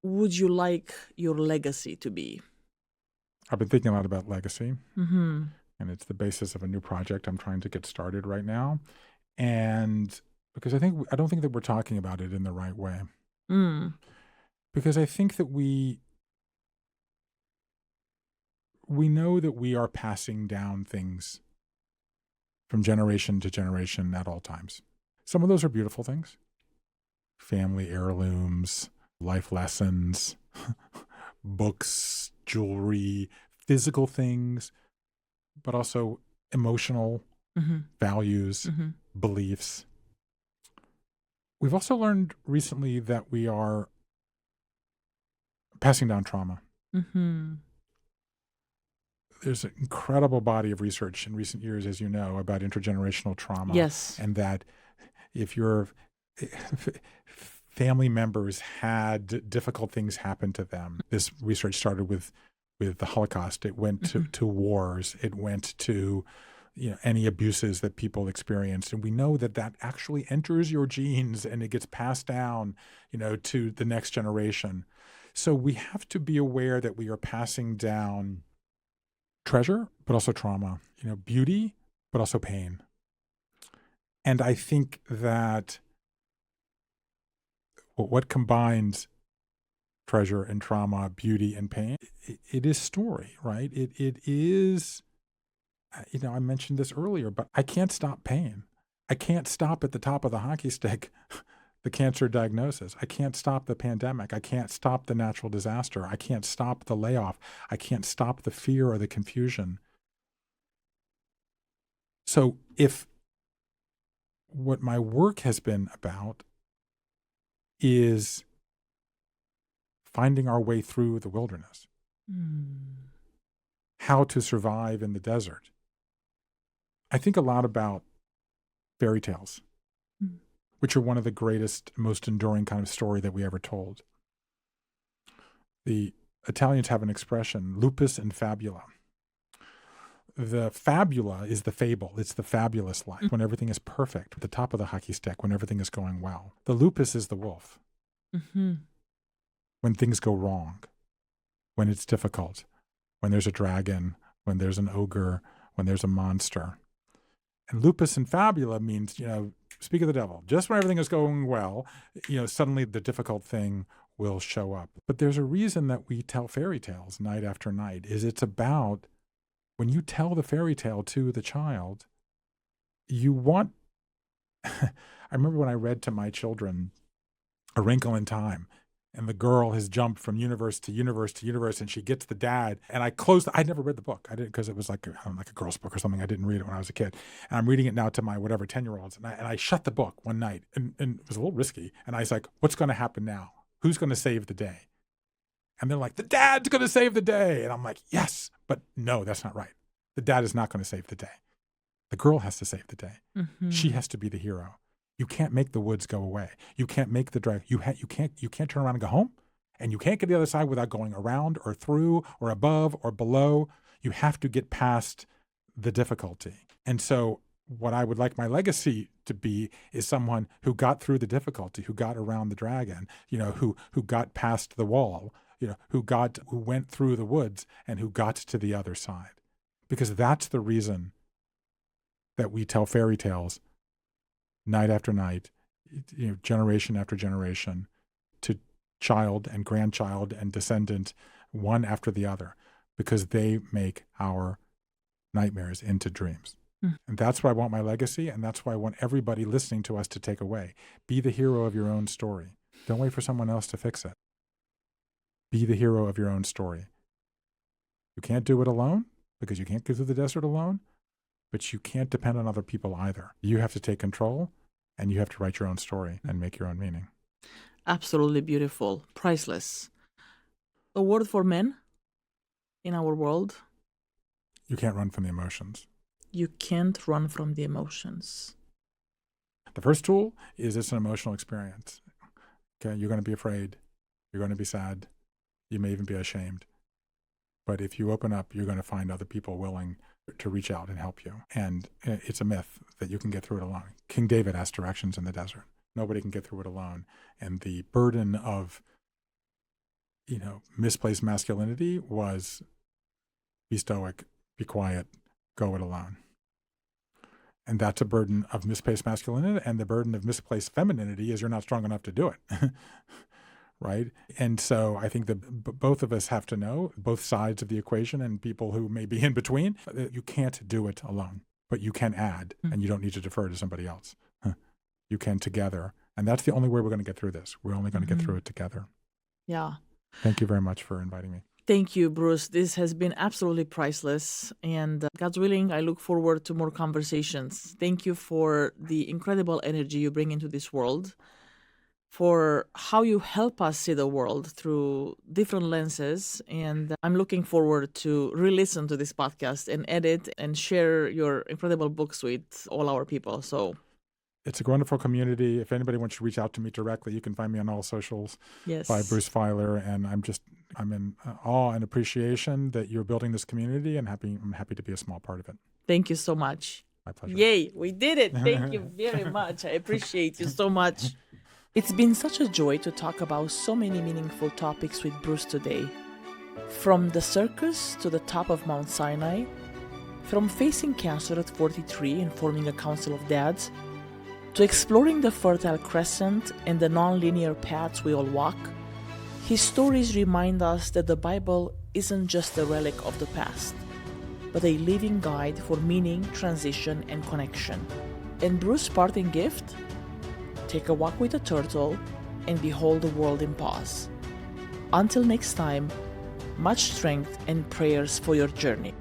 would you like your legacy to be? I've been thinking a lot about legacy, and it's the basis of a new project I'm trying to get started right now. And because I don't think that we're talking about it in the right way. Because I think that we know that we are passing down things from generation to generation at all times. Some of those are beautiful things. Family heirlooms, life lessons, books, jewelry, physical things, but also emotional values, beliefs. We've also learned recently that we are passing down trauma. There's an incredible body of research in recent years, as you know, about intergenerational trauma. Yes. And that if your family members had difficult things happen to them, this research started with the Holocaust. It went to wars. It went to any abuses that people experienced. And we know that actually enters your genes and it gets passed down, to the next generation. So we have to be aware that we are passing down treasure, but also trauma, beauty, but also pain. And I think that what combines treasure and trauma, beauty and pain, it is story, right? It is, I mentioned this earlier, but I can't stop pain. I can't stop at the top of the hockey stick the cancer diagnosis. I can't stop the pandemic. I can't stop the natural disaster. I can't stop the layoff. I can't stop the fear or the confusion. So if what my work has been about is finding our way through the wilderness, how to survive in the desert, I think a lot about fairy tales, which are one of the greatest, most enduring kind of story that we ever told. The Italians have an expression, lupus and fabula. The fabula is the fable. It's the fabulous life, when everything is perfect, at the top of the hockey stick, when everything is going well. The lupus is the wolf. When things go wrong, when it's difficult, when there's a dragon, when there's an ogre, when there's a monster. And lupus and fabula means, speak of the devil. Just when everything is going well, suddenly the difficult thing will show up. But there's a reason that we tell fairy tales night after night, is it's about when you tell the fairy tale to the child, you want, I remember when I read to my children A Wrinkle in Time, and the girl has jumped from universe to universe to universe, and she gets the dad. And I'd never read the book. I didn't, because it was like a girl's book or something. I didn't read it when I was a kid. And I'm reading it now to my 10-year-olds. And I shut the book one night, and it was a little risky. And I was like, what's going to happen now? Who's going to save the day? And they're like, the dad's going to save the day. And I'm like, yes, but no, that's not right. The dad is not going to save the day. The girl has to save the day. She has to be the hero. You can't make the woods go away. You can't make the drag. You can't turn around and go home, and you can't get to the other side without going around or through or above or below. You have to get past the difficulty. And so what I would like my legacy to be is someone who got through the difficulty, who got around the dragon, who got past the wall, who went through the woods and who got to the other side. Because that's the reason that we tell fairy tales night after night, generation after generation, to child and grandchild and descendant, one after the other, because they make our nightmares into dreams. And that's what I want my legacy, and that's what I want everybody listening to us to take away. Be the hero of your own story. Don't wait for someone else to fix it. Be the hero of your own story. You can't do it alone, because you can't get through the desert alone, but you can't depend on other people either. You have to take control, and you have to write your own story and make your own meaning. Absolutely beautiful. Priceless. A word for men in our world? You can't run from the emotions. You can't run from the emotions. The first tool is it's an emotional experience. Okay, you're going to be afraid. You're going to be sad. You may even be ashamed. But if you open up, you're going to find other people willing to reach out and help you. And it's a myth that you can get through it alone. King David asked directions in the desert. Nobody can get through it alone. And the burden of, misplaced masculinity was be stoic, be quiet, go it alone. And that's a burden of misplaced masculinity. And the burden of misplaced femininity is you're not strong enough to do it. Right? And so I think that both of us have to know both sides of the equation, and people who may be in between, you can't do it alone, but you can add, and you don't need to defer to somebody else. You can together. And that's the only way we're going to get through this. We're only going to get through it together. Yeah. Thank you very much for inviting me. Thank you, Bruce. This has been absolutely priceless. And God's willing, I look forward to more conversations. Thank you for the incredible energy you bring into this world, for how you help us see the world through different lenses. And I'm looking forward to re-listen to this podcast and edit and share your incredible books with all our people. So it's a wonderful community. If anybody wants to reach out to me directly, you can find me on all socials by Bruce Feiler. And I'm in awe and appreciation that you're building this community, and I'm happy to be a small part of it. Thank you so much. My pleasure. Yay, we did it. Thank you very much. I appreciate you so much. It's been such a joy to talk about so many meaningful topics with Bruce today. From the circus to the top of Mount Sinai, from facing cancer at 43 and forming a council of dads, to exploring the Fertile Crescent and the non-linear paths we all walk, his stories remind us that the Bible isn't just a relic of the past, but a living guide for meaning, transition, and connection. And Bruce's parting gift? Take a walk with a turtle and behold the world in pause. Until next time, much strength and prayers for your journey.